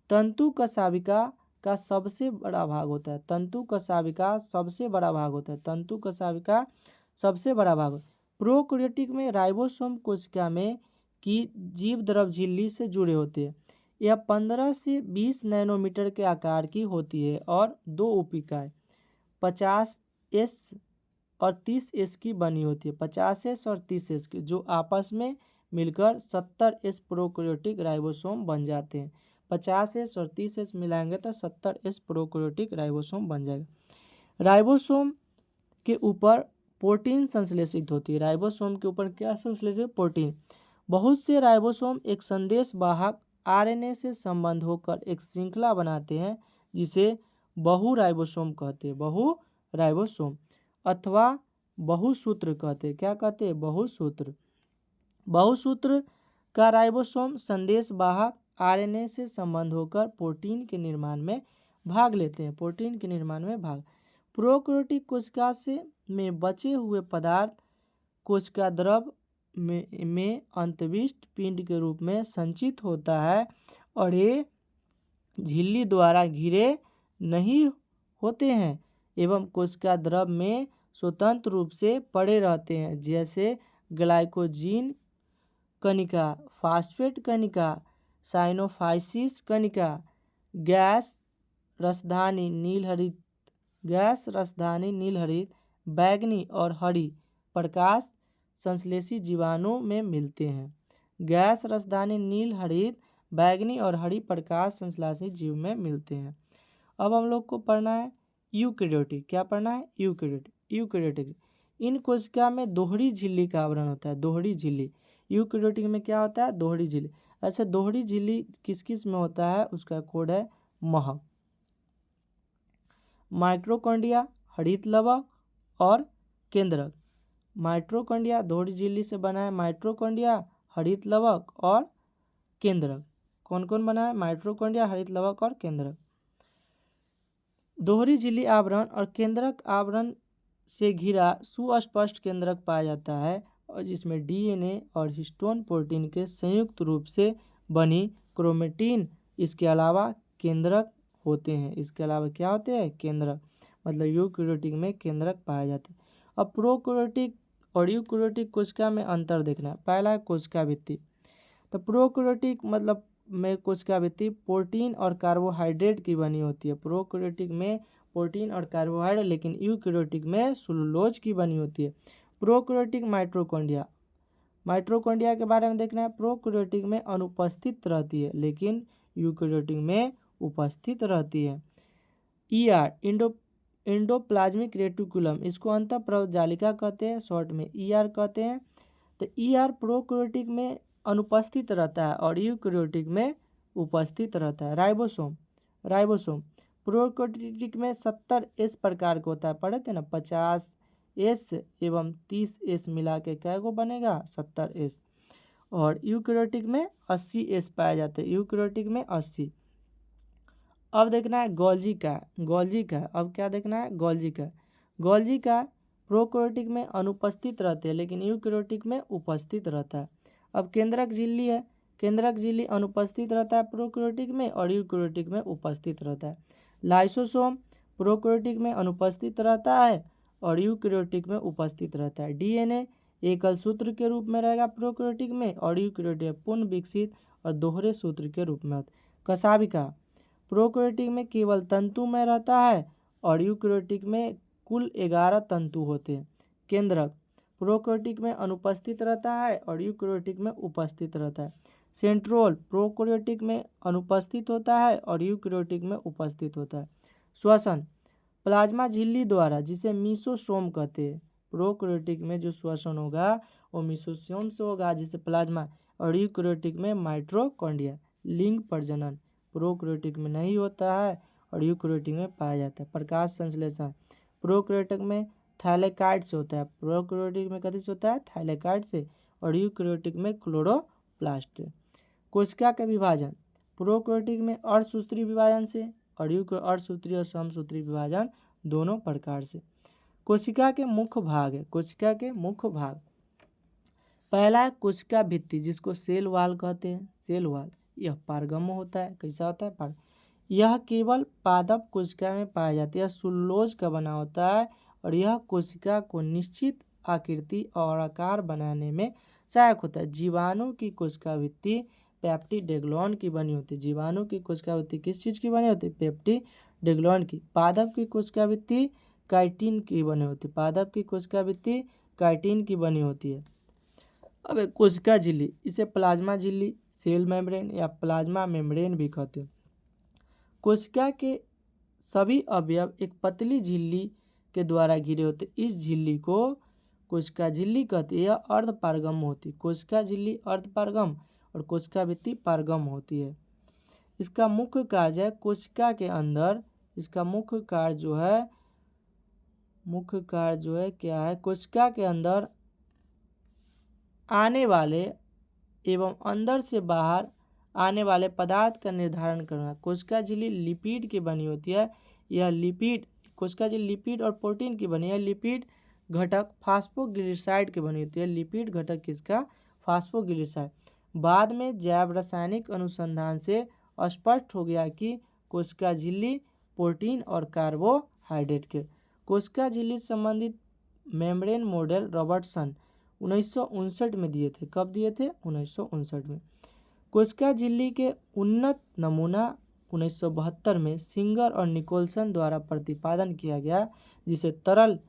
A: तंतु कशाभिका का सबसे बड़ा भाग होता है। प्रोकैरियोटिक में राइबोसोम कोशिका में की जीवद्रव झिल्ली से जुड़े होते हैं। यह 15 से 20 नैनोमीटर के आकार की होती है और 2 उपिकाएं 50S और 30S की बनी होती है। 50S और 30S की, जो आपस में मिलकर 70S प्रोकैरियोटिक राइबोसोम बन जाते हैं। 50S और 30S मिलाएंगे तो 70S प्रोकैरियोटिक राइबोसोम बन जाएगा। राइबोसोम के ऊपर प्रोटीन संश्लेषित होती है। राइबोसोम के ऊपर क्या संश्लेषित? प्रोटीन। बहुत से राइबोसोम एक संदेश वाहक आरएनए से संबंध होकर एक श्रृंखला बनाते हैं जिसे बहुराइबोसोम कहते हैं। बहुराइबोसोम अथवा बहुसूत्र कहते हैं। क्या कहते हैं? बहुसूत्र का राइबोसोम संदेश वाहक आरएनए से संबंध होकर प्रोटीन के निर्माण में भाग लेते हैं। प्रोकैरियोटिक कोशिका में बचे हुए पदार्थ कोशिका द्रव में अंतःविष्ट पिंड के रूप में संचित होता है और ये झिल्ली द्वारा घिरे नहीं होते हैं एवं कोशिका द्रव में स्वतंत्र रूप से पड़े रहते हैं, जैसे ग्लाइकोजीन कणिका, फास्फेट कणिका, साइनोफाइसिस कणिका, गैस रसधानी नीलहरित, गैस रसधानी नीलहरित, बैंगनी और हरी प्रकाश संश्लेषी जीवाणु में मिलते हैं। गैस रसधानी नीलहरित, बैंगनी और हरी प्रकाश संश्लेषी जीव में मिलते हैं। अब हम लोग को पढ़ना है यूकेरियोटिक। क्या पढ़ना है? यूकेरियोटिक। यूकेरियोटिक इन कोशिका में दोहरी झिल्ली का आवरण होता है। दोहरी झिल्ली यूकेरियोटिक में क्या होता है? दोहरी झिल्ली। ऐसे दोहरी झिल्ली किस किस में होता है? उसका कोड है मह। माइटोकॉन्ड्रिया, हरित लवक और केंद्रक। माइटोकॉन्ड्रिया दोहरी झिल्ली से बना है। माइटोकॉन्ड्रिया, हरित लवक और केंद्रक। कौन कौन बना है? माइटोकॉन्ड्रिया, हरित लवक और केंद्रक। दोहरी झिल्ली आवरण और केंद्रक आवरण से घिरा सुस्पष्ट केंद्रक पाया जाता है और जिसमें डीएनए और हिस्टोन प्रोटीन के संयुक्त रूप से बनी क्रोमेटिन इसके अलावा केंद्रक होते हैं। इसके अलावा क्या होते हैं? केंद्रक। मतलब यूकेरियोटिक में केंद्रक पाए जाते हैं। अब प्रोकैरियोटिक और यूकेरियोटिक कोशिका में अंतर देखना है। पहला है कोशिका भित्ति। तो प्रोकैरियोटिक मतलब में कोशिका भित्ति प्रोटीन और कार्बोहाइड्रेट की बनी होती है। प्रोकैरियोटिक में प्रोटीन और कार्बोहाइड्रेट, लेकिन यूकेरियोटिक में सेलुलोज की बनी होती है। प्रोकैरियोटिक माइटोकॉन्ड्रिया, माइटोकॉन्ड्रिया के बारे में देखना है। प्रोकैरियोटिक में अनुपस्थित रहती है लेकिन यूकेरियोटिक में उपस्थित रहती है। ईआर एंडोप्लाज्मिक रेटिकुलम, इसको अंतःप्रजालिका कहते हैं, शॉर्ट में ईआर कहते हैं। तो ईआर प्रोकैरियोटिक में अनुपस्थित रहता है और यूकेरियोटिक में उपस्थित रहता है। राइबोसोम, राइबोसोम प्रोकैरियोटिक में 70S प्रकार का होता है। पढ़े थे ना? 50S एवं 30S मिला के क्या को बनेगा? 70S। और यूकेरियोटिक में 80S पाए जाते हैं। यूकेरियोटिक में 80। अब देखना है गोल्जी का। गोल्जी का अब क्या देखना है? गोल्जी का। गोल्जी का प्रोकैरियोटिक में अनुपस्थित रहते हैं लेकिन यूकेरियोटिक में उपस्थित रहता है। अब केंद्रक झिल्ली है। केंद्रक झिल्ली अनुपस्थित रहता है प्रोकैरियोटिक में और यूकेरियोटिक में उपस्थित रहता है। लाइसोसोम प्रोकैरियोटिक में अनुपस्थित रहता है और यूकेरियोटिक में उपस्थित रहता है। डीएनए एकल सूत्र के रूप में रहेगा प्रोकैरियोटिक में और यूकेरियोटिक पुनः विकसित और दोहरे सूत्र के रूप में होता है। कशाभिका प्रोकैरियोटिक में केवल तंतु में रहता है और यूकेरियोटिक में कुल 11 तंतु होते हैं। केंद्रक प्रोकैरियोटिक में अनुपस्थित रहता है और यूकेरियोटिक में उपस्थित रहता है। सेंट्रोल प्रोकैरियोटिक में अनुपस्थित होता है और यूकेरियोटिक में उपस्थित होता है। श्वसन प्लाज्मा झिल्ली द्वारा, जिसे मीसोसोम कहते हैं। प्रोकैरियोटिक में जो श्वसन होगा वो मीसोसोम से होगा, जिसे प्लाज्मा, और यूकेरियोटिक में माइटोकॉन्ड्रिया। लिंग प्रजनन प्रोकैरियोटिक में नहीं होता है और यूकेरियोटिक में पाया जाता है। प्रकाश संश्लेषण प्रोकैरियोटिक में थैलेकाइड से होता है। प्रोकैरियोटिक में किससे होता है? थैलेकाइड से। और यूकेरियोटिक में क्लोरोप्लास्ट से। कोशिका का विभाजन प्रोकैरियोटिक में अर्धसूत्री विभाजन से और अर्धसूत्री और समसूत्री विभाजन दोनों प्रकार से। कोशिका के मुख्य भाग है। कोशिका के मुख्य भाग, पहला है कोशिका भित्ति जिसको सेल वाल कहते हैं। सेल वाल यह पारगम्य होता है। कैसा होता है? यह केवल पादप कोशिका में पाया जाता है। यह सेलुलोज का बना होता है और यह कोशिका को निश्चित आकृति और आकार बनाने में सहायक होता है। जीवाणु की कोशिका भित्ति पेप्टिडेग्लोन की बनी होती है। जीवाणु की कोशिका भित्ति किस चीज़ की बनी होती है? पेप्टिडेग्लोन की। पादप की कोशिका भित्ति काइटिन की बनी होती है। पादप की कोशिका भित्ति काइटिन की बनी होती है। अब कोशिका झिल्ली, इसे प्लाज्मा झिल्ली, सेल मेम्ब्रेन या प्लाज्मा मेम्ब्रेन भी कहते हैं। कोशिका के सभी अवयव एक पतली झिल्ली के द्वारा घिरे होते। इस झिल्ली को कोशिका झिल्ली कहते हैं। यह अर्धपारगम्य होती है। कोशिका झिल्ली अर्धपारगम्य और कोशिका भित्ति पारगम्य होती है। इसका मुख्य कार्य है कोशिका के अंदर, इसका मुख्य कार्य जो है क्या है? कोशिका के अंदर आने वाले एवं अंदर से बाहर आने वाले पदार्थ का निर्धारण करना। कोशिका झिल्ली लिपिड की बनी होती है। यह लिपिड, कोशिका झिल्ली लिपिड और प्रोटीन की बनी है। लिपिड घटक फास्फोग्लिसराइड की बनी होती है। लिपिड घटक किसका? फास्फोग्लिसराइड। बाद में जैव रासायनिक अनुसंधान से स्पष्ट हो गया कि कोशिका झिल्ली प्रोटीन और कार्बोहाइड्रेट के। कोशिका झिल्ली संबंधित मेम्ब्रेन मॉडल रॉबर्टसन 1959 में दिए थे। कब दिए थे? 1959 में। कोशिका झिल्ली के उन्नत नमूना 1972 में सिंगर और निकोलसन द्वारा प्रतिपादन किया गया, जिसे तरल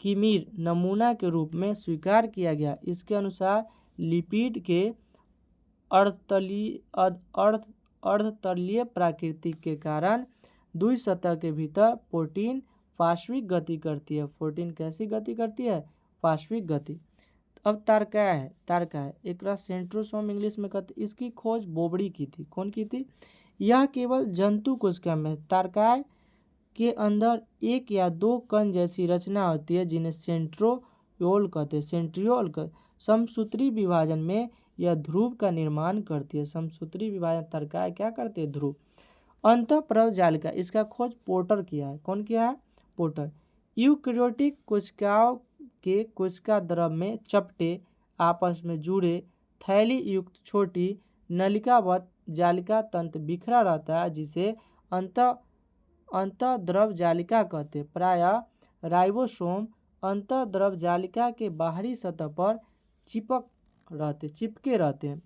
A: कीमीर नमूना के रूप में स्वीकार किया गया। इसके अनुसार लिपिड के अर्धतलीय प्रकृति के कारण द्वि सतह के भीतर प्रोटीन पार्श्विक गति करती है। प्रोटीन कैसी गति करती है? पार्श्विक गति। अब तारकाय एक सेंट्रोसोम इंग्लिश में कहते। इसकी खोज बोबड़ी की थी। कौन की थी? यह केवल जंतु कोशिका में। तारकाय के अंदर एक या दो कण जैसी रचना होती है जिन्हें सेंट्रियोल कहते हैं। सेंट्रियोल समसूत्री विभाजन में यह ध्रुव का निर्माण करती है। समसूत्री विभाजन तारकाय क्या करती है? ध्रुव। अंतःप्रव जालिका, इसका खोज पोर्टर किया है। कौन किया है? पोर्टर। यूकैरियोटिक कोशिकाओं के कोशिका द्रव में चपटे आपस में जुड़े थैली युक्त छोटी नलिकावत जालिका तंत्र बिखरा रहता है, जिसे अंतःद्रव जालिका कहते हैं। प्रायः राइबोसोम अंतःद्रव जालिका के बाहरी सतह पर चिपके रहते हैं।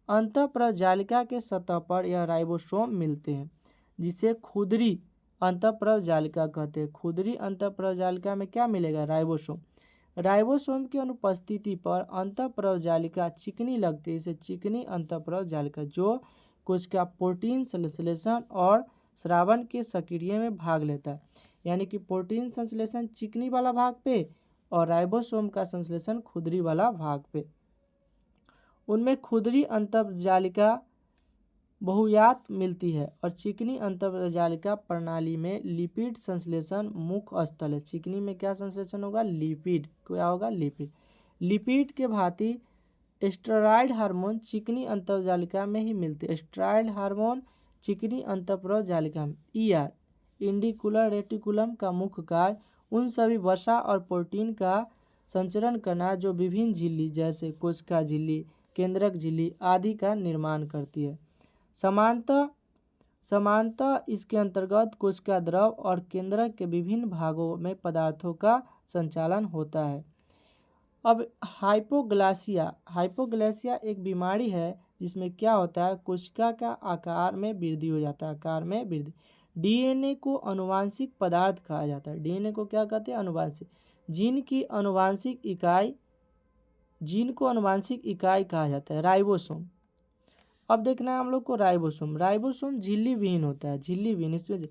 A: अंतःप्रव जालिका के सतह पर यह राइबोसोम मिलते हैं, जिसे खुदरी अंतःप्रव जालिका कहते हैं। खुदरी अंतःप्रव जालिका में क्या मिलेगा? राइबोसोम। राइबोसोम की अनुपस्थिति पर अंतःप्रव जालिका चिकनी लगती है, इसे चिकनी अंतःप्रव जालिका, जो कोशिका प्रोटीन संश्लेषण और स्रावन के सक्रिय में भाग लेता है। यानी कि प्रोटीन संश्लेषण चिकनी वाला भाग पे और राइबोसोम का संश्लेषण खुदरी वाला भाग पे। उनमें खुदरी अंतःजालिका बहुयात मिलती है और चिकनी अंतःजालिका प्रणाली में लिपिड संश्लेषण मुख्य स्थल है। चिकनी में क्या संश्लेषण होगा? लिपिड। क्या होगा? लिपिड। लिपिड के भांति स्टेरॉयड हार्मोन चिकनी अंतःजालिका में ही मिलते हैं। स्टेरॉयड हार्मोन चिकनी अंतःप्रव जालिका में। ईआर इंडिकुलर रेटिकुलम का मुख्य कार्य उन सभी वसा और प्रोटीन का संचरण करना जो विभिन्न झिल्ली जैसे कोशिका झिल्ली, केंद्रक झिल्ली आदि का निर्माण करती है। समानतः इसके अंतर्गत कोशिका द्रव और केंद्रक के विभिन्न भागों में पदार्थों का संचालन होता है। अब हाइपोग्लाइसिया एक बीमारी है जिसमें क्या होता है? कोशिका का आकार में वृद्धि हो जाता है। आकार में वृद्धि। डीएनए को आनुवांशिक पदार्थ कहा जाता है। डीएनए को क्या कहते हैं? आनुवांशिक। जीन को आनुवांशिक इकाई कहा जाता है। राइबोसोम। अब देखना है हम लोग को राइबोसोम झिल्ली विहीन होता है। झिल्ली विहीन। इसमें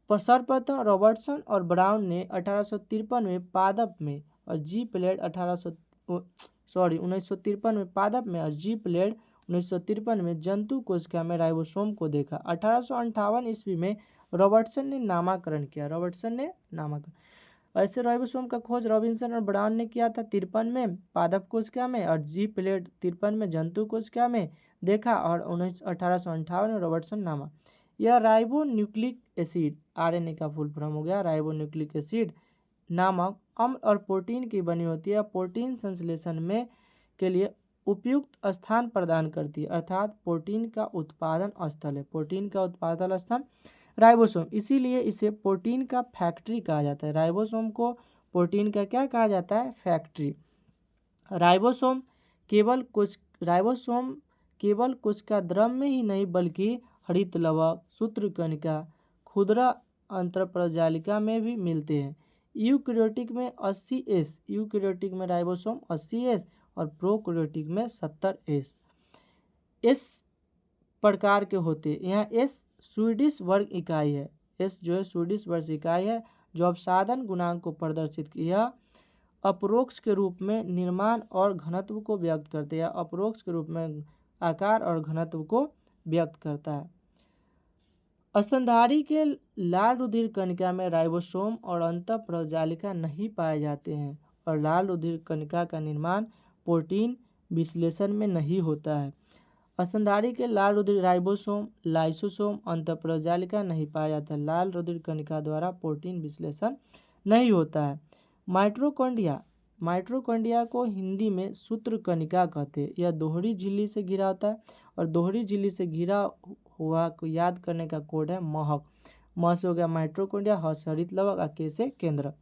A: सर्वप्रथम रॉबर्टसन और ब्राउन ने 1853 में पादप में और जी प्लेड 1953 में पादप में और जी प्लेड 1953 में जंतु कोशिका में राइबोसोम को देखा। 1858 ईस्वी में रॉबर्टसन ने नामकरण किया। ऐसे राइबोसोम का खोज रॉबिन्सन और ब्राउन ने किया था 53 में पादप कोशिका में और जी प्लेड 53 में जंतु कोशिका में देखा और 1858 में रॉबर्टसन नामा। यह राइबो न्यूक्लिक एसिड आरएनए का फुल फॉर्म हो गया। राइबो न्यूक्लिक एसिड नामक अम्ल और प्रोटीन की बनी होती है। प्रोटीन संश्लेषण में के लिए उपयुक्त स्थान प्रदान करती है, अर्थात प्रोटीन का उत्पादन स्थल है। प्रोटीन का उत्पादन स्थल राइबोसोम, इसीलिए इसे प्रोटीन का फैक्ट्री कहा जाता है। राइबोसोम को प्रोटीन का क्या कहा जाता है? फैक्ट्री। राइबोसोम केवल कोशिका द्रव में ही नहीं बल्कि हरित लवक, सूत्रकणिका, क्षुद्र अंतःप्रजालिका में भी मिलते हैं। यूकैरियोटिक में 80S, यूकैरियोटिक में राइबोसोम 80S और प्रोकैरियोटिक में 70S इस प्रकार के होते हैं। यहाँ S स्वीडिश वर्ग इकाई है। S जो है स्वीडिश वर्ग इकाई है जो अवसादन गुणांक को प्रदर्शित किया। अपरोक्ष के रूप में निर्माण और घनत्व को व्यक्त करते हैं। अपरोक्ष के रूप में आकार और घनत्व को व्यक्त करता है। स्तनधारी के लाल रुधिर कणिका में राइबोसोम और अंतःप्रजालिका नहीं पाए जाते हैं और लाल रुधिर कणिका का निर्माण प्रोटीन विश्लेषण में नहीं होता है। स्तनधारी के लाल रुधिर राइबोसोम, लाइसोसोम, अंतःप्रजालिका नहीं पाया जाता। लाल रुधिर कणिका द्वारा प्रोटीन विश्लेषण नहीं होता है। माइटोकॉन्ड्रिया को हिंदी में सूत्रकणिका कहते हैं। यह दोहरी झिल्ली से घिरा होता है और दोहरी झिल्ली से घिरा हुआ को याद करने का कोड है महक। से हो गया माइटोकॉन्ड्रिया, ह से हरित लवक, के से केंद्र।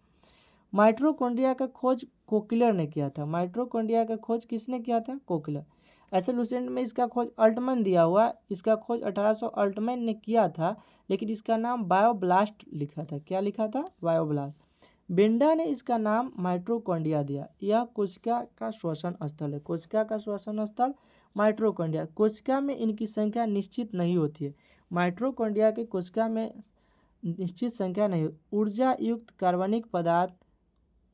A: माइटोकॉन्ड्रिया का खोज कोकलर ने किया था। माइटोकॉन्ड्रिया का खोज किसने किया था? कोकलर। ऐसे लूसेंट में इसका खोज अल्टमैन दिया हुआ, इसका खोज 1800 अल्टमैन ने किया था, लेकिन इसका नाम बायोब्लास्ट लिखा था। क्या लिखा था? बायोब्लास्ट। बेंडा ने इसका नाम माइटोकॉन्ड्रिया दिया। यह कोशिका का श्वसन स्थल है। कोशिका का श्वसन स्थल माइटोकॉन्ड्रिया। कोशिका में इनकी संख्या निश्चित नहीं होती है। माइटोकॉन्ड्रिया की कोशिका में निश्चित संख्या नहीं। ऊर्जा युक्त कार्बनिक पदार्थ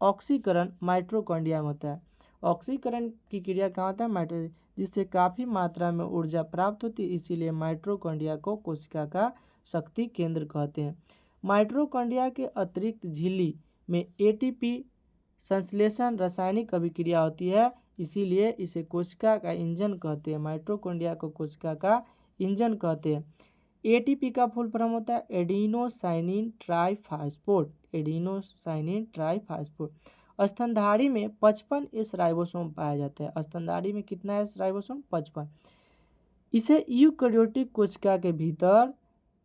A: ऑक्सीकरण माइटोकॉन्ड्रिया में होता है। ऑक्सीकरण की क्रिया कहाँ होता है? माइटो, जिससे काफ़ी मात्रा में ऊर्जा प्राप्त होती है, इसीलिए माइटोकॉन्ड्रिया को कोशिका का शक्ति केंद्र कहते हैं। माइटोकॉन्ड्रिया के अतिरिक्त झिल्ली में एटीपी संश्लेषण रासायनिक अभिक्रिया होती है, इसीलिए इसे कोशिका का इंजन कहते हैं। माइटोकॉन्ड्रिया को कोशिका का इंजन कहते हैं। एटीपी का फुल फॉर्म होता है एडिनोसाइनिन ट्राइफॉस्फेट। एडिनोसाइनिन ट्राइफॉस्फेट। स्तनधारी में 55 एस राइबोसोम पाया जाता है। स्तनधारी में कितना एस राइबोसोम? 55। इसे यूकैरियोटिक कोशिका के भीतर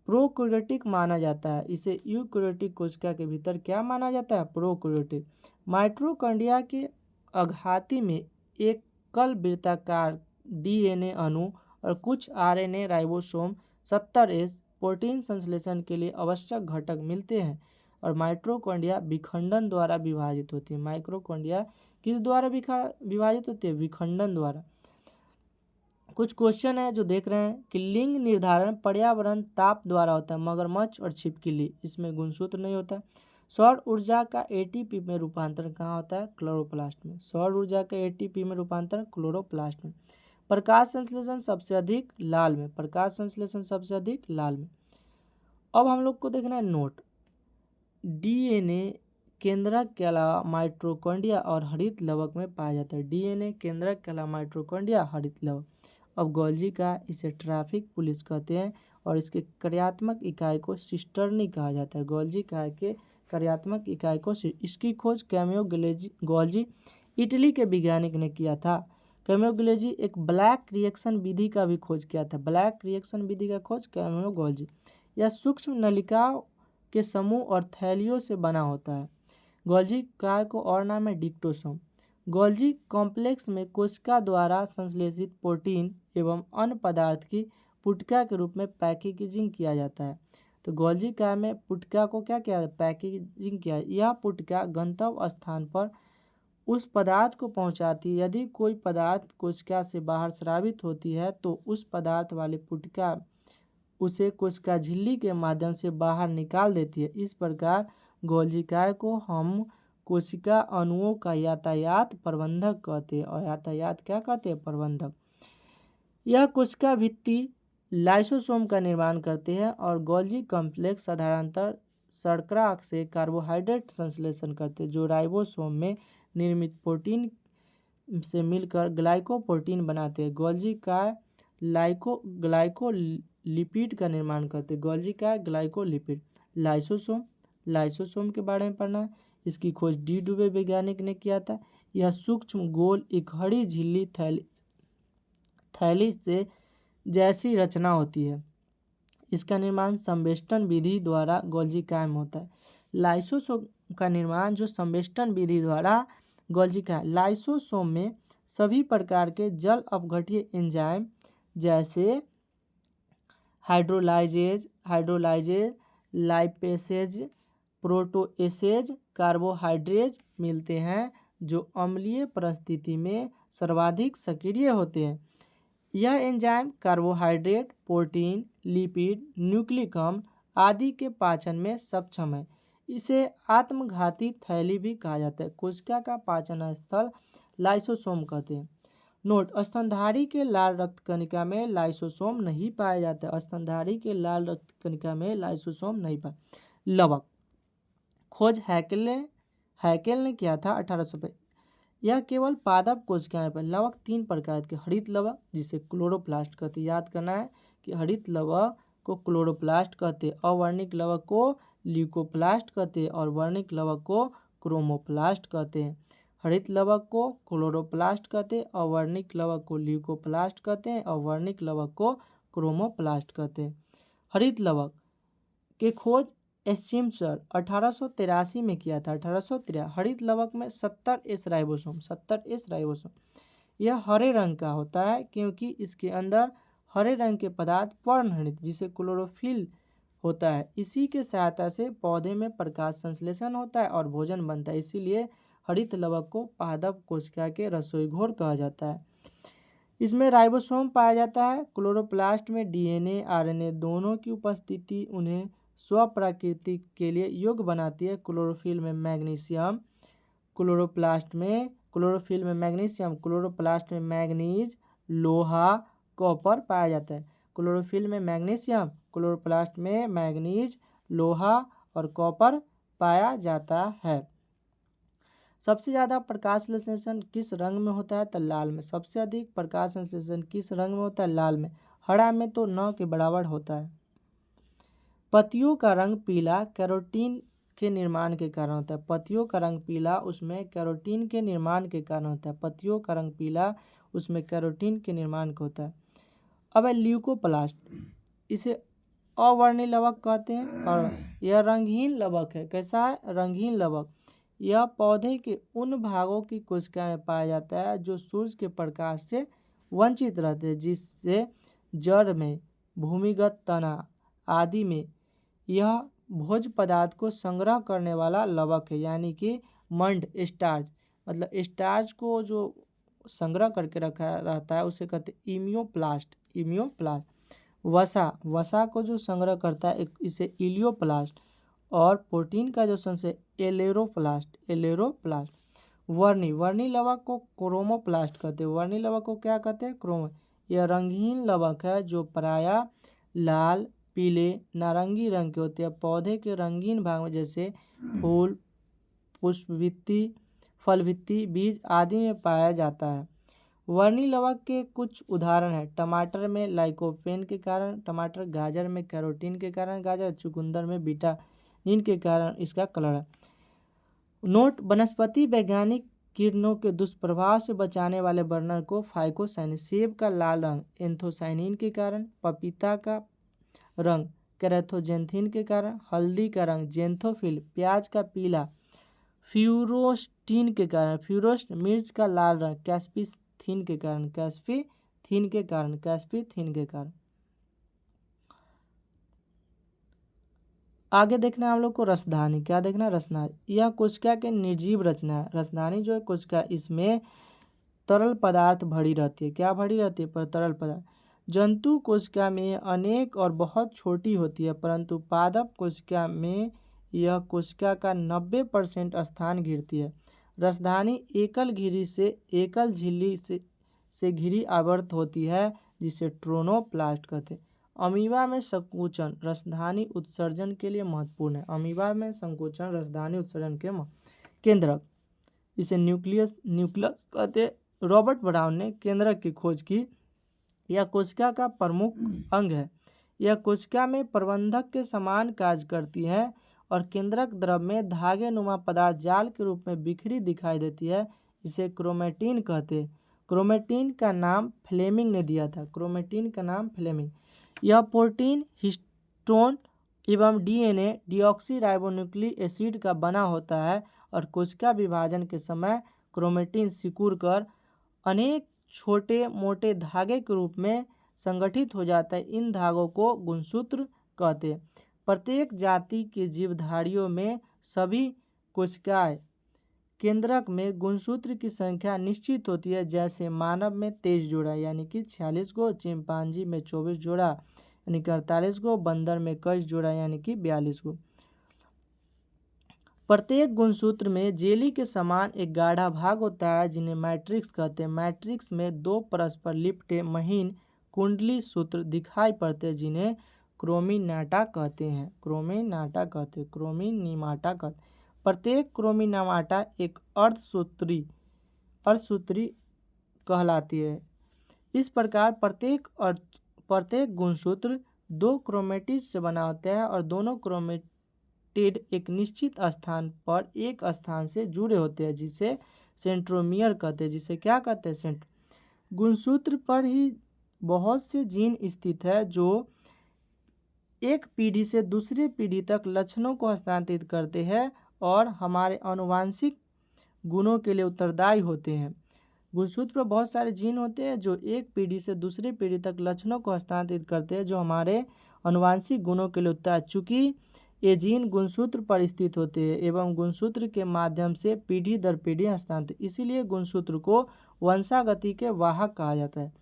A: प्रोकैरियोटिक माना जाता है। इसे यूकैरियोटिक कोशिका के भीतर क्या माना जाता है? प्रोकैरियोटिक। माइटोकॉन्ड्रिया के अघाती में एक कल वृत्ताकार डीएनए अणु और कुछ आरएनए राइबोसोम 70S प्रोटीन संश्लेषण के लिए आवश्यक घटक मिलते हैं और माइटोकॉन्ड्रिया विखंडन द्वारा विभाजित होती है। माइटोकॉन्ड्रिया किस द्वारा विभाजित होती है? विखंडन द्वारा। कुछ क्वेश्चन है जो देख रहे हैं कि लिंग निर्धारण पर्यावरण ताप द्वारा होता है। मगरमच्छ और छिपकली, इसमें गुणसूत्र नहीं होता। सौर ऊर्जा का एटीपी में रूपांतरण कहाँ होता है? क्लोरोप्लास्ट में। सौर ऊर्जा का एटीपी में रूपांतरण क्लोरोप्लास्ट में। प्रकाश संश्लेषण सबसे अधिक लाल में। प्रकाश संश्लेषण सबसे अधिक लाल में। अब हम लोग को देखना है नोट। डीएनए केंद्रक के अलावा माइटोकॉन्ड्रिया और हरित लवक में पाया जाता है। डीएनए केंद्रक के अलावा माइटोकॉन्ड्रिया, हरित लवक। अब गोल्जी का इसे ट्रैफिक पुलिस कहते हैं और इसके कार्यात्मक इकाई को सिस्टर्नी कहा जाता है। गोल्जी का के कार्यात्मक इकाई को इसकी खोज कैमियो गोल्जी इटली के वैज्ञानिक ने किया था। कैमियो गोल्जी एक ब्लैक रिएक्शन विधि का भी खोज किया था। ब्लैक रिएक्शन विधि का खोज कैमियो गोल्जी। यह सूक्ष्म नलिकाओं के समूह और थैलियों से बना होता है। गोल्जी का को और नाम है डिक्टोसोम। गोल्जी कॉम्प्लेक्स में कोशिका द्वारा संश्लेषित प्रोटीन एवं अन्य पदार्थ की पुटिका के रूप में पैकेजिंग किया जाता है। तो गोल्जी का में पुटिका को क्या किया? पैकेजिंग किया। यह पुटिका गंतव्य स्थान पर उस पदार्थ को पहुंचाती है। यदि कोई पदार्थ कोशिका से बाहर स्रावित होती है तो उस पदार्थ वाली पुटिका उसे कोशिका झिल्ली के माध्यम से बाहर निकाल देती है। इस प्रकार गोल्जी को हम कोशिका अणुओं का यातायात प्रबंधक कहते हैं। और यातायात क्या कहते हैं? प्रबंधक। यह कोशिका भित्ति लाइसोसोम का निर्माण करते हैं और गोल्जी कॉम्प्लेक्स साधारणतः शर्करा से कार्बोहाइड्रेट संश्लेषण करते हैं, जो राइबोसोम में निर्मित प्रोटीन से मिलकर ग्लाइकोप्रोटीन बनाते हैं। गोल्जी का ग्लाइकोलिपिड का निर्माण करते हैं। गोल्जी का ग्लाइकोलिपिड। लाइसोसोम के बारे में पढ़ना है। इसकी खोज डी डुबे वैज्ञानिक ने किया था। यह सूक्ष्म गोल इकहड़ी झिल्ली थैली से जैसी रचना होती है। इसका निर्माण संवेष्टन विधि द्वारा गोल्जी कायम होता है। लाइसोसोम का निर्माण जो संवेष्टन विधि द्वारा गोल्जी का। लाइसोसोम में सभी प्रकार के जल अपघट्य एंजाइम जैसे हाइड्रोलाइजेज, लाइपेसेज, प्रोटोएसेज, कार्बोहाइड्रेज मिलते हैं, जो अम्लीय परिस्थिति में सर्वाधिक सक्रिय होते हैं। यह enzyme carbohydrate, protein, lipid, nucleic अम्ल आदि के पाचन में सक्षम है। इसे आत्मघाती थैली भी कहा जाता है। कोशिका का पाचन स्थल लाइसोसोम कहते हैं। नोट: स्तनधारी के लाल रक्त कणिका में लाइसोसोम नहीं पाया जाता है। स्तनधारी के लाल रक्त कणिका में लाइसोसोम नहीं पाया। लवक खोज हैकेल ने किया था 1800 पे। यह केवल पादप कोशिकाएं पर। लवक 3 प्रकार के: हरित लवक, जिसे क्लोरोप्लास्ट कहते हैं। याद करना है कि हरित लवक को क्लोरोप्लास्ट कहते हैं, अवर्णिक लवक को ल्यूकोप्लास्ट कहते हैं और वर्णिक लवक को क्रोमोप्लास्ट कहते हैं। हरित लवक को क्लोरोप्लास्ट कहते हैं, अवर्णिक लवक को ल्यूकोप्लास्ट कहते हैं और वर्णिक लवक को क्रोमोप्लास्ट कहते हैं। हरित लवक के खोज एस्चिम्सर 1883 में किया था, 1883। हरित लवक में 70S राइबोसोम, 70S राइबोसोम। यह हरे रंग का होता है क्योंकि इसके अंदर हरे रंग के पदार्थ पर्णहरित जिसे क्लोरोफिल होता है। इसी के सहायता से पौधे में प्रकाश संश्लेषण होता है और भोजन बनता है। इसीलिए हरित लवक को पादप कोशिका के रसोई घोर कहा जाता है। इसमें राइबोसोम पाया जाता है। क्लोरोप्लास्ट में डीएनए आरएनए दोनों की उपस्थिति उन्हें स्वप्राकृति के लिए योग्य बनाती है। क्लोरोफिल में मैग्नीशियम, क्लोरोप्लास्ट में मैग्नीज, लोहा, कॉपर पाया जाता है। क्लोरोफिल में मैग्नीशियम, क्लोरोप्लास्ट में मैग्नीज, लोहा और कॉपर पाया जाता है। सबसे ज़्यादा प्रकाश संश्लेषण किस रंग में होता है? तो लाल में। सबसे अधिक प्रकाश संश्लेषण किस रंग में होता है? लाल में। हरा में तो 9 के बराबर होता है। पत्तियों का रंग पीला कैरोटीन के निर्माण के कारण होता है। पत्तियों का रंग पीला उसमें कैरोटीन के निर्माण के कारण होता है। पत्तियों का रंग पीला उसमें कैरोटीन के निर्माण का होता है। अब है ल्यूकोप्लास्ट, इसे अवर्णीय लवक कहते हैं और यह रंगहीन लवक है। कैसा है? रंगहीन लवक। यह पौधे के उन भागों की कोशिका में पाया जाता है जो सूर्य के प्रकाश से वंचित रहते हैं, जिससे जड़ में, भूमिगत तना आदि में यह भोज्य पदार्थ को संग्रह करने वाला लवक है। यानी कि मंड, स्टार्च, मतलब स्टार्च को जो संग्रह करके रखा रहता है उसे कहते हैं इमियोप्लास्ट। वसा को जो संग्रह करता है इसे इलियोप्लास्ट। और प्रोटीन का जो संचय एलेरोप्लास्ट। वर्णी लवक को क्रोमोप्लास्ट कहते हैं। वर्णी लवक को क्या कहते हैं? क्रोमो। यह रंगहीन लवक है जो प्रायः लाल, पीले, नारंगी रंग के होते हैं। पौधे के रंगीन भाग में जैसे फूल, पुष्पभित्ति, फलभित्ति, बीज आदि में पाया जाता है। वर्णी लवक के कुछ उदाहरण हैं। टमाटर में लाइकोपेन के कारण टमाटर, गाजर में कैरोटीन के कारण गाजर, चुकंदर में विटामिन के कारण इसका कलर है। नोट: वनस्पति वैज्ञानिक किरणों के दुष्प्रभाव से बचाने वाले बर्नर को फाइकोसाइनिन। सेब का लाल रंग एंथोसाइनिन के कारण, पपीता का रंग कैरेथोजेंथिन के कारण, हल्दी का रंग जेंथोफिल, प्याज का पीला फ्यूरोस्टिन के कारण, मिर्च का लाल रंग कैस्पिथिन के कारण। आगे देखना है हम लोग को रसधानी। क्या देखना है? रसधानी। यह कोशिका के निर्जीव रचना है। रसधानी जो है कोशिका, इसमें तरल पदार्थ भरी रहती है। क्या भरी रहती है? पर तरल पदार्थ। जंतु कोशिका में अनेक और बहुत छोटी होती है, परंतु पादप कोशिका में यह कोशिका का 90% स्थान घेरती है। रसधानी एकल झिल्ली से घिरी आवृत होती है जिसे ट्रोनोप्लास्ट कहते हैं। अमीबा में संकुचन रसधानी उत्सर्जन के लिए महत्वपूर्ण है। अमीबा में संकुचन रसधानी उत्सर्जन के केंद्रक, इसे न्यूक्लियस कहते हैं। रॉबर्ट ब्राउन ने केंद्रक की खोज की। यह कोशिका का प्रमुख अंग है। यह कोशिका में प्रबंधक के समान कार्य करती है और केंद्रक द्रव में धागे नुमा पदार्थ जाल के रूप में बिखरी दिखाई देती है। इसे क्रोमेटिन कहते हैं। क्रोमेटिन का नाम फ्लेमिंग ने दिया था। यह प्रोटीन, हिस्टोन एवं डीएनए डीऑक्सी एसिड का बना होता है और कोशिका विभाजन के समय क्रोमेटिन सिकुड़ कर अनेक छोटे मोटे धागे के रूप में संगठित हो जाता है। इन धागों को गुणसूत्र कहते हैं। प्रत्येक जाति के जीवधारियों में सभी कोशिकाएं केंद्रक में गुणसूत्र की संख्या निश्चित होती है। जैसे मानव में 23 जोड़ा यानी कि 46 गो, चिंपांजी में 24 जोड़ा यानी कि 48 गो, बंदर में 21 जोड़ा यानी कि 42 गो। प्रत्येक गुणसूत्र में जेली के समान एक गाढ़ा भाग होता है जिन्हें मैट्रिक्स कहते हैं। मैट्रिक्स में 2 परस्पर लिपटे महीन कुंडली सूत्र दिखाई पड़ते हैं जिन्हें क्रोमिनाटा कहते हैं। प्रत्येक क्रोमिनाटा एक अर्धसूत्री कहलाती है। इस प्रकार प्रत्येक गुणसूत्र 2 क्रोमेटिड से बना होता है और दोनों क्रोमेटिड एक निश्चित स्थान पर एक स्थान से जुड़े होते हैं जिसे सेंट्रोमियर कहते हैं। जिसे क्या कहते हैं? गुणसूत्र पर ही बहुत से जीन स्थित है जो एक पीढ़ी से दूसरी पीढ़ी तक लक्षणों को हस्तांतरित करते हैं और हमारे आनुवंशिक गुणों के लिए उत्तरदायी होते हैं। गुणसूत्र पर बहुत सारे जीन होते हैं जो एक पीढ़ी से दूसरी पीढ़ी तक लक्षणों को हस्तांतरित करते हैं जो हमारे आनुवंशिक गुणों के लिए उत्तरदायी। चूँकि ये जीन गुणसूत्र पर स्थित होते हैं एवं गुणसूत्र के माध्यम से पीढ़ी दर पीढ़ी हस्तांतरित, इसीलिए गुणसूत्र को वंशागति के वाहक कहा जाता है।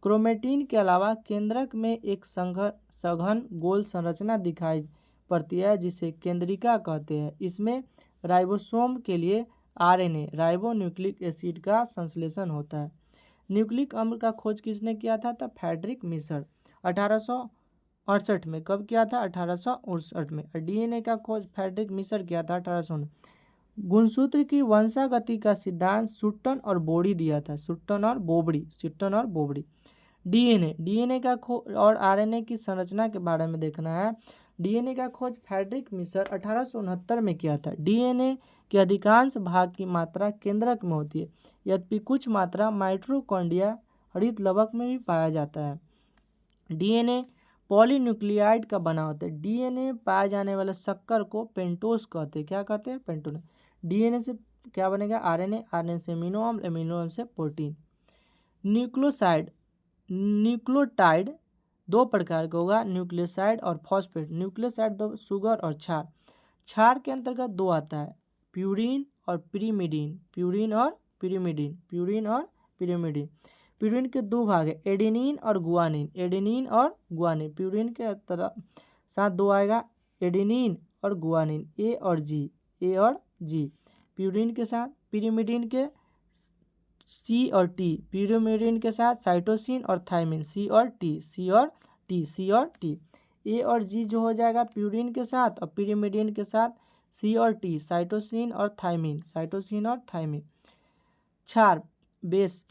A: क्रोमेटिन के अलावा केंद्रक में एक सघन गोल संरचना दिखाई पड़ती है जिसे केंद्रिका कहते हैं। इसमें राइबोसोम के लिए आरएनए राइबो न्यूक्लिक एसिड का संश्लेषण होता है। न्यूक्लिक अम्ल का खोज किसने किया था? तब फ्रेडरिक मिशर 1868 में। कब किया था? 1868 में। डीएनए का खोज फ्रेडरिक मिशर किया था 1800। गुणसूत्र की वंशागति का सिद्धांत सुट्टन और बोबड़ी दिया था। सुट्टन और बोबड़ी। डीएनए का खोज और आरएनए की संरचना के बारे में देखना है। डीएनए का खोज फ्रेडरिक मिशर 1869 में किया था। डीएनए के अधिकांश भाग की मात्रा केंद्रक में होती है, यद्यपि कुछ मात्रा माइटोकॉन्ड्रिया हरित लवक में भी पाया जाता है। डीएनए पॉलीन्यूक्लियाइड का बना होता है। डीएनए पाए जाने वाले शक्कर को पेंटोस कहते हैं। क्या कहते हैं? पेंटोस। डीएनए से क्या बनेगा? आरएनए। आरएनए से अमीनो अम्ल, अमीनो अम्ल से प्रोटीन। न्यूक्लियोटाइड दो प्रकार का होगा, न्यूक्लियोसाइड और फॉस्फेट। न्यूक्लियोसाइड दो शुगर और क्षार। क्षार के अंतर्गत दो आता है, प्यूरिन और पिरिमिडीन। प्यूरिन के दो भाग है, एडेनिन और गुआनिन। प्यूरिन के साथ दो आएगा, एडेनिन और गुआनिन, ए और जी। प्यूरिन के साथ पिरिमिडीन के सी और टी। प्यूरिमिडीन के साथ साइटोसिन और थायमिन, सी और टी। ए और जी जो हो जाएगा प्यूरिन के साथ, और पिरिमिडीन के साथ सी और टी, साइटोसिन और थायमिन। क्षार बेस।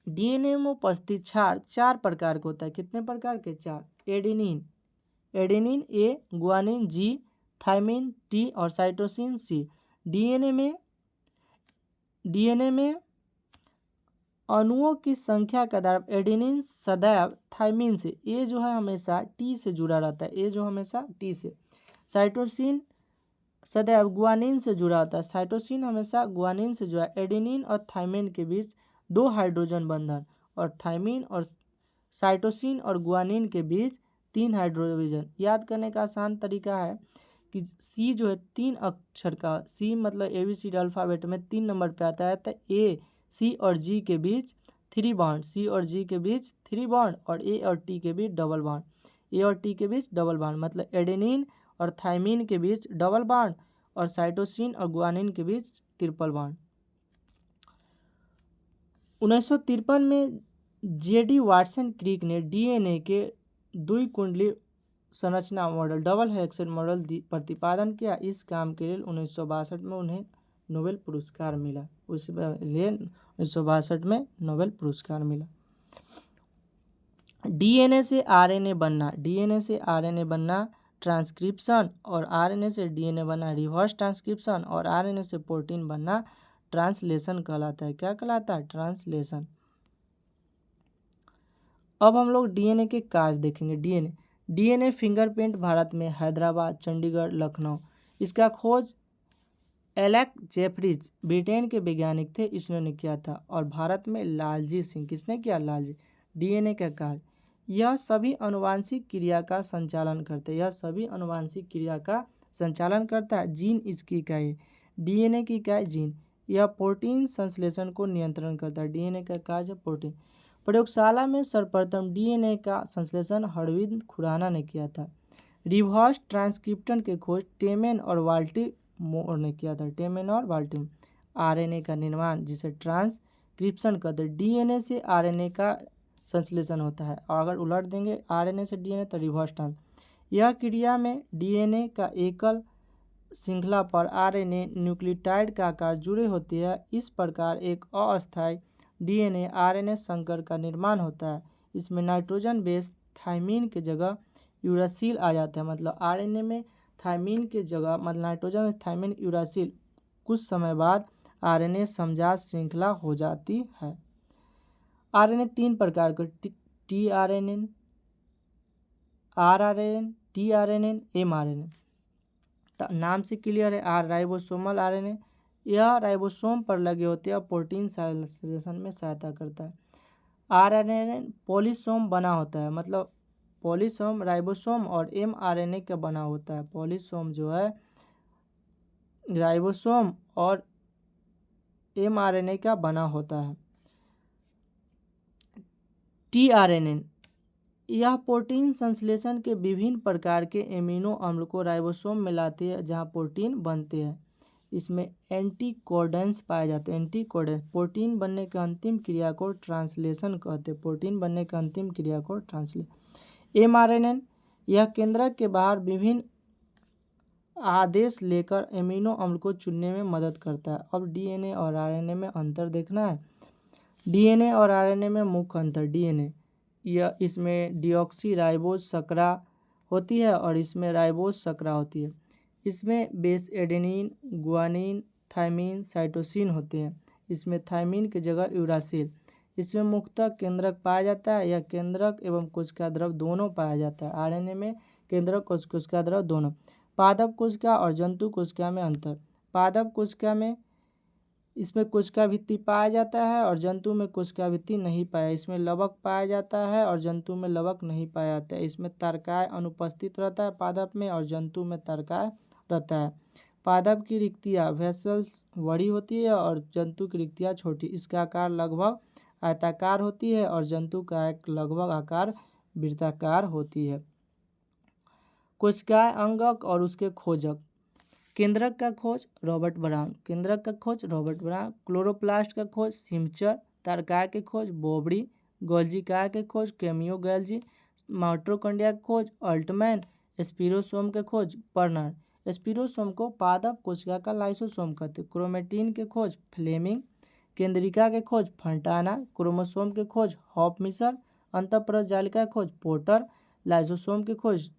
A: डीएनए में उपस्थित क्षार 4 प्रकार का होता है। कितने प्रकार के? 4। Adenine A, guanine G, thymine T और साइटोसिन सी। डीएनए में अणुओं की संख्या के आधार पर एडेनिन सदैव थायमिन से, ए जो है हमेशा टी से जुड़ा रहता है। साइटोसिन सदैव गुआनिन से जुड़ा होता है। साइटोसिन हमेशा गुआनिन से जुड़ा। एडेनिन और थायमिन के बीच 2 हाइड्रोजन बंधन, और थायमिन और साइटोसिन और गुआनिन के बीच 3 हाइड्रोजन। याद करने का आसान तरीका है कि सी जो है 3 अक्षर का, सी मतलब ABCD अल्फ़ाबेट में 3 नंबर पे आता है, तो ए सी और जी के बीच 3 बॉन्ड, और ए और टी के बीच डबल बॉन्ड। मतलब एडेनिन और थायमिन के बीच डबल बॉन्ड और साइटोसिन और गुआनिन के बीच ट्रिपल बॉन्ड। 1953 में जेडी वाटसन क्रिक ने डीएनए के द्विकुंडली संरचना मॉडल, डबल हेक्सेन मॉडल प्रतिपादन किया। इस काम के लिए 1962 में उन्हें नोबेल पुरस्कार मिला। 1962 में नोबेल पुरस्कार मिला। डीएनए से आरएनए बनना ट्रांसक्रिप्शन, और आरएनए से डीएनए बनना रिवर्स ट्रांसक्रिप्शन, और आरएनए से प्रोटीन बनना ट्रांसलेशन कहलाता है। क्या कहलाता है? ट्रांसलेशन। अब हम लोग डीएनए के कार्य देखेंगे। डीएनए फिंगरप्रिंट भारत में हैदराबाद, चंडीगढ़, लखनऊ। इसका खोज एलेक जेफरीज ब्रिटेन के वैज्ञानिक थे, इसने किया था। और भारत में लालजी सिंह, किसने किया? लालजी। डीएनए का कार्य, यह सभी अनुवांशिक क्रिया का संचालन करता है। जीन इसकी इकाई, डीएनए की इकाई जीन। यह प्रोटीन संश्लेषण को नियंत्रण करता है। डीएनए का कार्य प्रोटीन। प्रयोगशाला में सर्वप्रथम डीएनए का संश्लेषण हरविंद खुराना ने किया था। रिवर्स ट्रांसक्रिप्शन की खोज टेमेन और बाल्टीमोर ने किया था। आरएनए का निर्माण, जिसे ट्रांसक्रिप्शन कहते हैं। डीएनए से आरएनए का संश्लेषण होता है, और अगर उलट देंगे आरएनए से डीएनए तो रिवर्स ट्रांस। यह क्रिया में डीएनए का एकल श्रृंखला पर आरएनए न्यूक्लियोटाइड का आकार जुड़े होती है। इस प्रकार एक अस्थायी डीएनए आरएनए संकर का निर्माण होता है। इसमें नाइट्रोजन बेस थायमिन के जगह यूरासिल आ जाता है। मतलब आरएनए में थायमिन के जगह, मतलब नाइट्रोजन में थायमिन, यूरासिल। कुछ समय बाद आरएनए समजात श्रृंखला हो जाती है। आरएनए 3 प्रकार के, टीआरएनए, आरआरएनए tRNA, mRNA। नाम से क्लियर है, आर राइबोसोमल RNA, यह राइबोसोम पर लगे होते हैं और प्रोटीन संश्लेषण में सहायता करता है। RNA पॉलीसोम बना होता है, मतलब पॉलीसोम राइबोसोम और mRNA का बना होता है। पॉलीसोम जो है राइबोसोम और mRNA का बना होता है। tRNA यह प्रोटीन संश्लेषण के विभिन्न प्रकार के एमिनो अम्ल को राइबोसोम में लाती है जहां प्रोटीन बनते हैं। इसमें एंटीकोडन्स पाए जाते हैं। एंटीकोडन्स प्रोटीन बनने के अंतिम क्रिया को ट्रांसलेशन कहते हैं। प्रोटीन बनने के अंतिम क्रिया को ट्रांसलेशन। mRNA यह केंद्रक के बाहर विभिन्न आदेश लेकर एमिनो अम्ल को चुनने में मदद करता है। अब DNA और RNA में अंतर देखना है। DNA और RNA में मुख्य अंतर। DNA यह इसमें डिऑक्सी राइबोज सकरा होती है और इसमें राइबोज सकरा होती है। इसमें base adenine, guanine, thymine, cytosine होते हैं। इसमें थाइमिन की जगह यूरासिल। इसमें मुख्यतः केंद्रक पाया जाता है। यह केंद्रक एवं कोशिका द्रव दोनों पाया जाता है। RNA में केंद्रक और कोशिका द्रव दोनों। पादप कोशिका और जंतु कोशिका में अंतर। पादप कोशिका में इसमें कोशिका भित्ति पाया जाता है और जंतु में कोशिका भित्ति नहीं पाया। इसमें लवक पाया जाता है और जंतु में लवक नहीं पाया जाता है। इसमें तर्काय अनुपस्थित रहता है पादप में और जंतु में तर्काय रहता है। पादप की रिक्तियाँ वेसल्स बड़ी होती है और जंतु की रिक्तियाँ छोटी। इसका आकार लगभग आयताकार होती है और जंतु का एक लगभग आकार वृत्ताकार होती है। कोशिकाएं अंगक और उसके खोजक। केंद्रक का खोज रॉबर्ट ब्राउन। केंद्रक का खोज रॉबर्ट ब्राउन। क्लोरोप्लास्ट का खोज सिमचर। तर्काय के खोज बोबड़ी। गोल्जीकाय के खोज कैमियो गैल्जी। माइटोकॉन्ड्रिया की खोज अल्टमैन। स्पिरोसोम के खोज पर्नर। स्पिरोसोम को पादप कोशिका का लाइसोसोम कहते हैं। क्रोमेटिन के खोज फ्लेमिंग। केंद्रिका के खोज फंटाना। क्रोमोसोम के खोज हॉफमिशर। अंतःपरजालिका के खोज पोर्टर। लाइसोसोम के खोज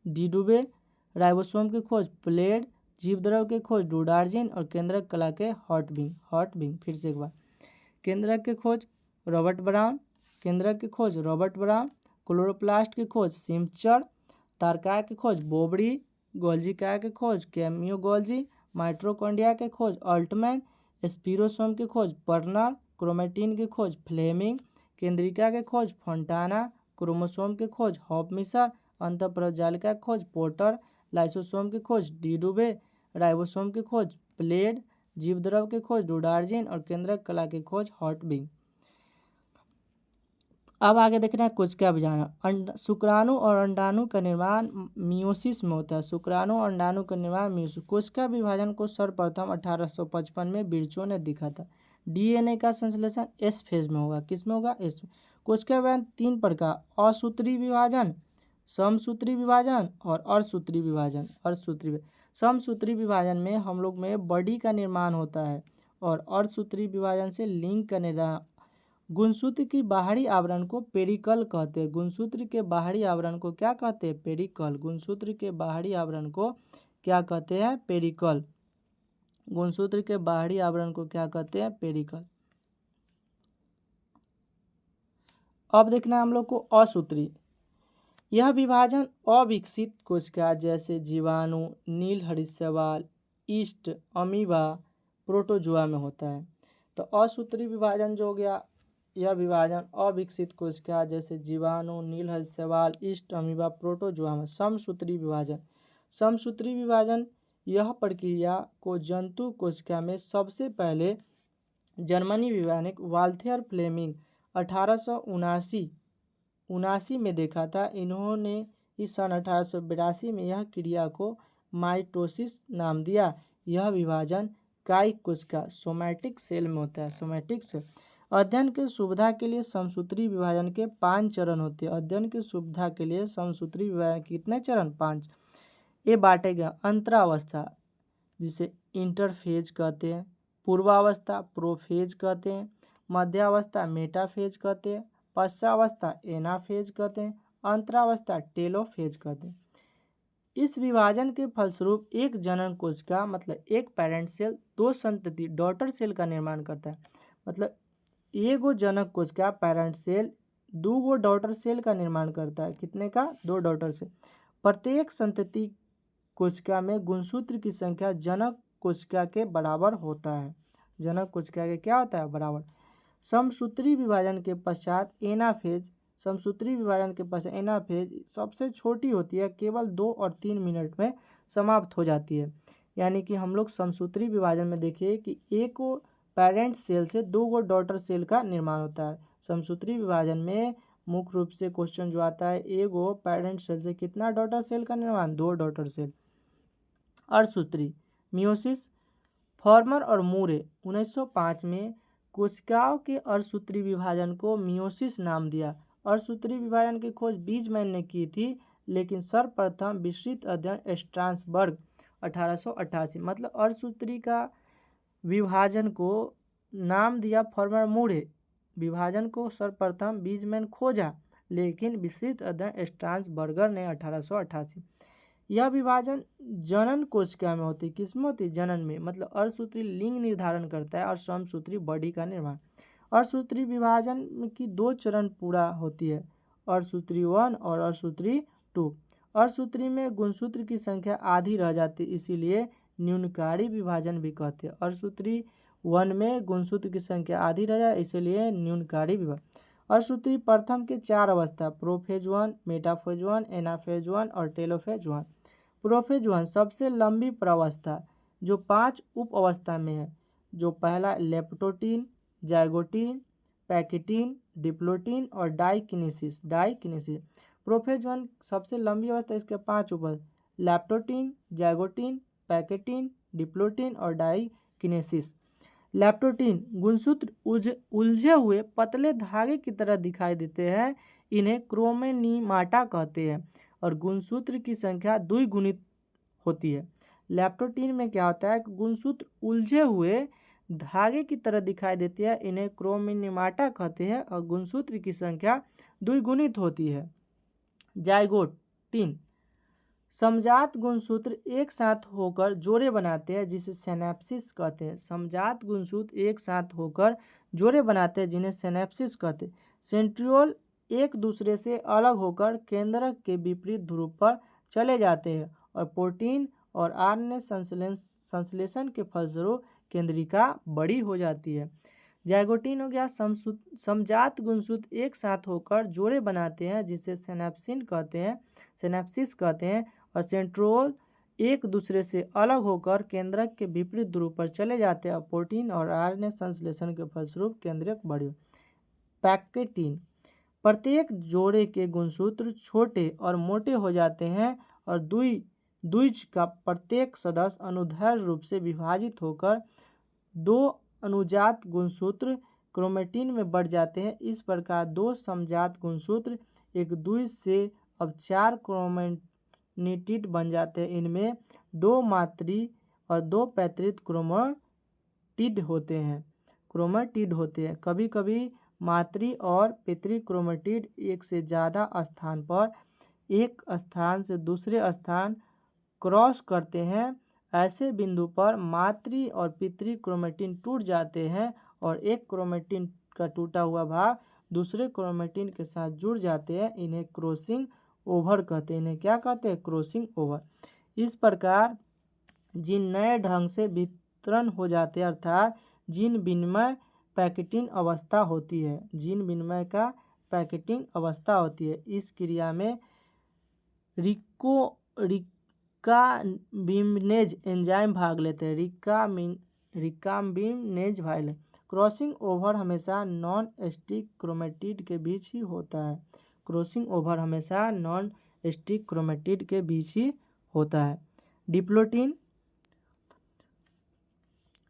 A: डिडुबे। राइबोसोम के खोज प्लेड। जीवद्रव के खोज डुडार्जिन और केंद्रक कला के हॉटबिंग। फिर से एक बार, केंद्रक के खोज रॉबर्ट ब्राउन। केंद्रक के खोज रॉबर्ट ब्राउन। क्लोरोप्लास्ट की खोज सिमचर। तर्काय की खोज बोबड़ी। गोल्जीकाय के खोज कैमियो गोल्जी। माइटोकॉन्ड्रिया के खोज अल्टमैन। स्पिरोसोम की खोज पर्नर। क्रोमेटिन की खोज फ्लेमिंग। केंद्रिका के खोज फंटाना। क्रोमोसोम की खोज हॉफमिशर। अंतःपरजालिका की खोज पोर्टर। लाइसोसोम की खोज डिडुबे। राइबोसोम की खोज प्लेड। जीवद्रव की खोज डुडार्जिन और केंद्रक कला की खोज हॉटबिंग। अब आगे देखना है कोशिका विभाजन। शुक्राणु और अंडाणु का निर्माण मियोसिस में होता है। शुक्राणु और अंडाणु का निर्माण मियोसिस। कोशिका विभाजन को सर्वप्रथम 1855 में बिर्चो ने दिखा था। DNA का संश्लेषण एस फेज में होगा। किस में होगा? एस में। कोशिका विभाजन 3 प्रकार, असूत्री विभाजन, समसूत्री विभाजन और अर्धसूत्री विभाजन। समसूत्री विभाजन में हम लोग में बॉडी का निर्माण होता है और अर्धसूत्री विभाजन से लिंग का निर्माण। गुणसूत्र की बाहरी आवरण को पेरिकल कहते हैं। गुणसूत्र के बाहरी आवरण को क्या कहते हैं? पेरिकल। गुणसूत्र के बाहरी आवरण को क्या कहते हैं? पेरिकल। गुणसूत्र के बाहरी आवरण को क्या कहते हैं? पेरिकल। अब देखना है हम लोग को असूत्री। यह विभाजन अविकसित कोशिका जैसे जीवाणु, नील हरितशैवाल, ईस्ट, अमीबा, प्रोटोजुआ में होता है। तो असूत्री विभाजन जो हो गया, यह विभाजन अविकसित कोशिका जैसे जीवाणु, नील हरितशैवाल, ईस्ट, अमीबा, प्रोटोजुआ में। समसूत्री विभाजन। समसूत्री विभाजन यह प्रक्रिया को जंतु कोशिका में सबसे पहले जर्मनी वैज्ञानिक वाल्थेर फ्लेमिंग 1879 में देखा था। इन्होंने इस सन 1882 में यह क्रिया को माइटोसिस नाम दिया। यह विभाजन कायिक कोशिका सोमैटिक सेल में होता है। Somatic cell. अध्ययन की सुविधा के लिए समसूत्री विभाजन के 5 चरण होते हैं। अध्ययन की सुविधा के लिए समसूत्री विभाजन के कितने चरण? 5। ये बांटे गए अंतरावस्था जिसे इंटरफेज कहते हैं, पूर्वावस्था प्रोफेज कहते हैं, मध्यावस्था मेटाफेज कहते हैं, पश्चावस्था एनाफेज कहते हैं, अंतरावस्था टेलोफेज कहते हैं। इस विभाजन के फलस्वरूप एक जनन कोशिका मतलब एक पेरेंट सेल 2 संतति डॉटर सेल का निर्माण करता है। मतलब एगो जनक कोशिका पेरेंट सेल 2 गो डॉटर सेल का निर्माण करता है। कितने का? 2 डॉटर सेल। प्रत्येक संतति कोशिका में गुणसूत्र की संख्या जनक कोशिका के बराबर होता है। जनक कोशिका के क्या होता है? बराबर। समसूत्री विभाजन के पश्चात एनाफेज, समसूत्री विभाजन के पश्चात एनाफेज सबसे छोटी होती है, केवल 2 और 3 मिनट में समाप्त हो जाती है। यानी कि हम लोग समसूत्री विभाजन में देखिए कि एक पेरेंट सेल से 2 डॉटर सेल का निर्माण होता है। समसूत्री विभाजन में मुख्य रूप से क्वेश्चन जो आता है, एगो पेरेंट सेल से कितना डॉटर सेल का निर्माण? 2 डॉटर सेल। अर्धसूत्री मियोसिस, फॉर्मर और मूरे 1905 में कोशिकाओं के अर्धसूत्री विभाजन को मियोसिस नाम दिया। अर्धसूत्री विभाजन की खोज बीजमैन ने की थी, लेकिन सर्वप्रथम विस्तृत अध्ययन स्ट्रासबर्ग 1888, मतलब अर्धसूत्री का विभाजन को नाम दिया फॉर्मर मूरे। विभाजन को सर्वप्रथम बीजमैन खोजा, लेकिन विस्तृत अध्ययन स्ट्रासबर्गर ने 1888। यह विभाजन जनन कोशिका में होती है। किसमें होती है? जनन में, मतलब अर्धसूत्री लिंग निर्धारण करता है और समसूत्री बॉडी का निर्माण। अर्धसूत्री विभाजन की 2 चरण पूरा होती है, अर्धसूत्री 1 और अर्धसूत्री 2। अर्धसूत्री में गुणसूत्र की संख्या आधी रह जाती है, इसीलिए न्यूनकारी विभाजन भी कहते हैं। अर्धसूत्री 1 में गुणसूत्र की संख्या आधी रह जाए, इसलिए न्यूनकारी विभाजन। अर्धसूत्री प्रथम के 4 अवस्था, प्रोफेज 1, मेटाफेज 1, एनाफेज 1 और टेलोफेज 1। प्रोफेज 1 सबसे लंबी प्रअवस्था जो 5 उप अवस्था में है, जो पहला लेप्टोटीन, जाइगोटीन, पैकेटीन, डिप्लोटीन और डाइकिनेसिस। प्रोफेज 1 सबसे लंबी अवस्था, इसके 5 उप, लेप्टोटीन, जाइगोटीन, पैकेटीन, डिप्लोटीन और डाइकिनेसिस। लेप्टोटीन गुणसूत्र उलझे हुए पतले धागे की तरह दिखाई देते हैं, इन्हें क्रोमेनिमाटा कहते हैं और गुणसूत्र की संख्या द्विगुणित होती है। लेप्टोटीन में क्या होता है कि गुणसूत्र उलझे हुए धागे की तरह दिखाई देती है, इन्हें क्रोमेनिमाटा कहते हैं और गुणसूत्र की संख्या द्विगुणित होती है। जाइगोटीन समजात गुणसूत्र एक साथ होकर जोड़े बनाते हैं, जिसे सिनैप्सिस कहते हैं। समजात गुणसूत्र एक साथ होकर जोड़े बनाते हैं, जिन्हें सिनैप्सिस कहते हैं। सेंट्रियोल एक दूसरे से अलग होकर केंद्रक के विपरीत ध्रुव पर चले जाते हैं और प्रोटीन और आरएनए संश्लेषण के फलस्वरूप केंद्रिका बड़ी हो जाती है। जाइगोटीन हो गया, समजात गुणसूत्र एक साथ होकर जोड़े बनाते हैं, जिसे सिनैप्सिस कहते हैं और सेंट्रियोल एक दूसरे से अलग होकर केंद्रक के विपरीत ध्रुव पर चले जाते हैं और प्रोटीन और आरएनए संश्लेषण के फलस्वरूप केंद्रक बड़ी। पैकेटीन प्रत्येक जोड़े के गुणसूत्र छोटे और मोटे हो जाते हैं और द्विज का प्रत्येक सदस्य अनुदैर्ध्य रूप से विभाजित होकर 2 अनुजात गुणसूत्र क्रोमेटिन में बढ़ जाते हैं। इस प्रकार 2 समजात गुणसूत्र एक द्विज से अब 4 क्रोमेटिड बन जाते हैं। इनमें 2 मातृ और 2 पैतृक क्रोमेटिड होते हैं। कभी कभी मातृ और पितृ क्रोमेटिड एक से ज़्यादा स्थान पर एक स्थान से दूसरे स्थान क्रॉस करते हैं। ऐसे बिंदु पर मातृ और पितृ क्रोमेटिन टूट जाते हैं और एक क्रोमेटिन का टूटा हुआ भाग दूसरे क्रोमेटिन के साथ जुड़ जाते हैं। इन्हें क्रॉसिंग ओवर कहते हैं। इन्हें क्या कहते हैं? Crossing over. इस प्रकार जीन नए ढंग से वितरण हो जाते हैं, अर्थात जीन विनिमय पैकेटिंग अवस्था होती है। जीन विनिमय का पैकेटिंग अवस्था होती है। इस क्रिया में रिकाम्बिनेज एंजाइम भाग लेते हैं। रिकाम्बिनेज भाग लेते। क्रॉसिंग ओवर हमेशा नॉन स्टिक क्रोमेटिड के बीच ही होता है। क्रॉसिंग ओवर हमेशा नॉन स्टिक क्रोमेटिड के बीच ही होता है। डिप्लोटीन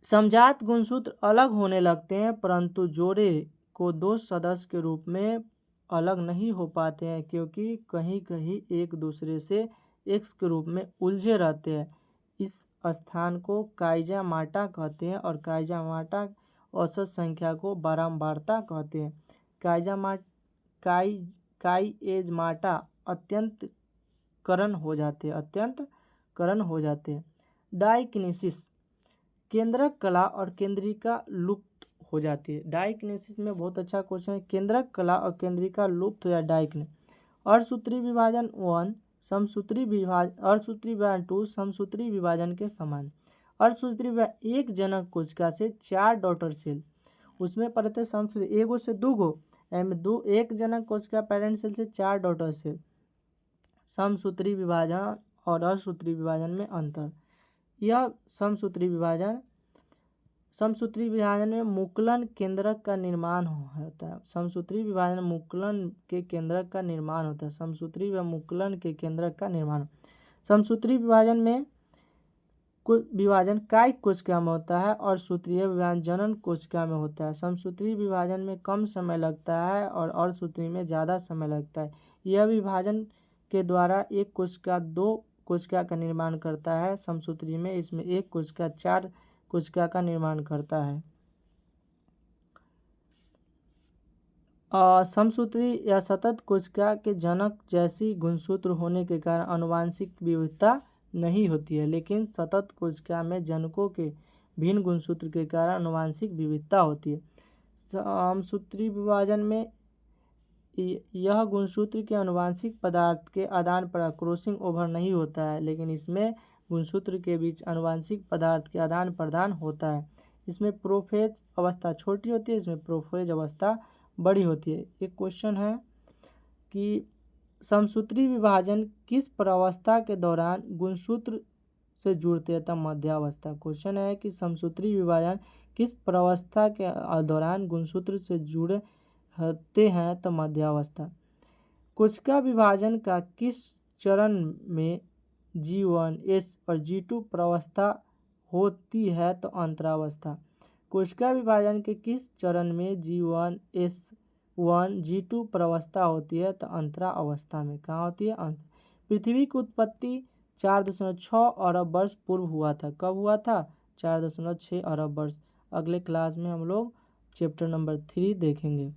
A: समजात गुणसूत्र अलग होने लगते हैं, परंतु जोड़े को 2 सदस्य के रूप में अलग नहीं हो पाते हैं, क्योंकि कहीं कहीं एक दूसरे से एक्स के रूप में उलझे रहते हैं। इस स्थान को काइजामाटा कहते हैं और काइजामाटा औसत संख्या को बारंबारता कहते हैं। काइएजमाटा अत्यंत करण हो जाते हैं। डाइकिनेसिस केंद्रक कला और केंद्रिका लुप्त हो जाती है। डाइकिनेसिस में बहुत अच्छा क्वेश्चन है। केंद्रक कला और केंद्रिका लुप्त हो जाए। डाइकिनेसिस अर्धसूत्री विभाजन 1 अर्धसूत्री विभाजन 2 समसूत्री विभाजन के समान। अर्धसूत्री विभाजन एक जनक कोशिका से 4 डॉटर सेल, उसमें परत समसूत्री एगो से दूगो, एमे एक जनक कोशिका पेरेंट सेल से 4 डॉटर सेल। समसूत्री विभाजन और अर्धसूत्री विभाजन में अंतर। यह समसूत्री विभाजन में मुकुलन केंद्रक का निर्माण होता है। समसूत्री विभाजन में मुकुलन के केंद्रक का निर्माण होता है। समसूत्री व मुकुलन के केंद्रक का निर्माण। समसूत्री विभाजन में विभाजन कायिक कोशिका में होता है और सूत्रीय विभाजन जनन कोशिका में होता है। समसूत्री विभाजन में कम समय लगता है और अर्धसूत्री में ज़्यादा समय लगता है। यह विभाजन के द्वारा एक कोशिका 2 कोशिका का निर्माण करता है। समसूत्री में इसमें एक कोशिका 4 कोशिका का निर्माण करता है। समसूत्री या सतत कोशिका के जनक जैसी गुणसूत्र होने के कारण आनुवंशिक विविधता नहीं होती है, लेकिन सतत कोशिका में जनकों के भिन्न गुणसूत्र के कारण आनुवंशिक विविधता होती है। समसूत्री विभाजन में यह गुणसूत्र के आनुवंशिक पदार्थ के आदान प्रदान क्रॉसिंग ओवर नहीं होता है, लेकिन इसमें गुणसूत्र के बीच आनुवंशिक पदार्थ के आदान प्रदान होता है। इसमें प्रोफेज अवस्था छोटी होती है, इसमें प्रोफेज अवस्था बड़ी होती है। एक क्वेश्चन है कि समसूत्री विभाजन किस प्रावस्था के दौरान गुणसूत्र से जुड़ते हैं? तब मध्यावस्था। क्वेश्चन है कि समसूत्री विभाजन किस प्रावस्था के दौरान गुणसूत्र से जुड़े होते हैं? तो मध्यावस्था। कोशिका विभाजन का किस चरण में G1, S और G2 प्रावस्था होती है? तो अंतरावस्था। कोशिका विभाजन के किस चरण में G1, S1, G2 प्रावस्था होती है? तो अंतरावस्था में। कहाँ होती है? पृथ्वी की उत्पत्ति 4.6 अरब वर्ष पूर्व हुआ था। कब हुआ था? 4.6 अरब वर्ष। अगले क्लास में हम लोग चैप्टर नंबर 3 देखेंगे।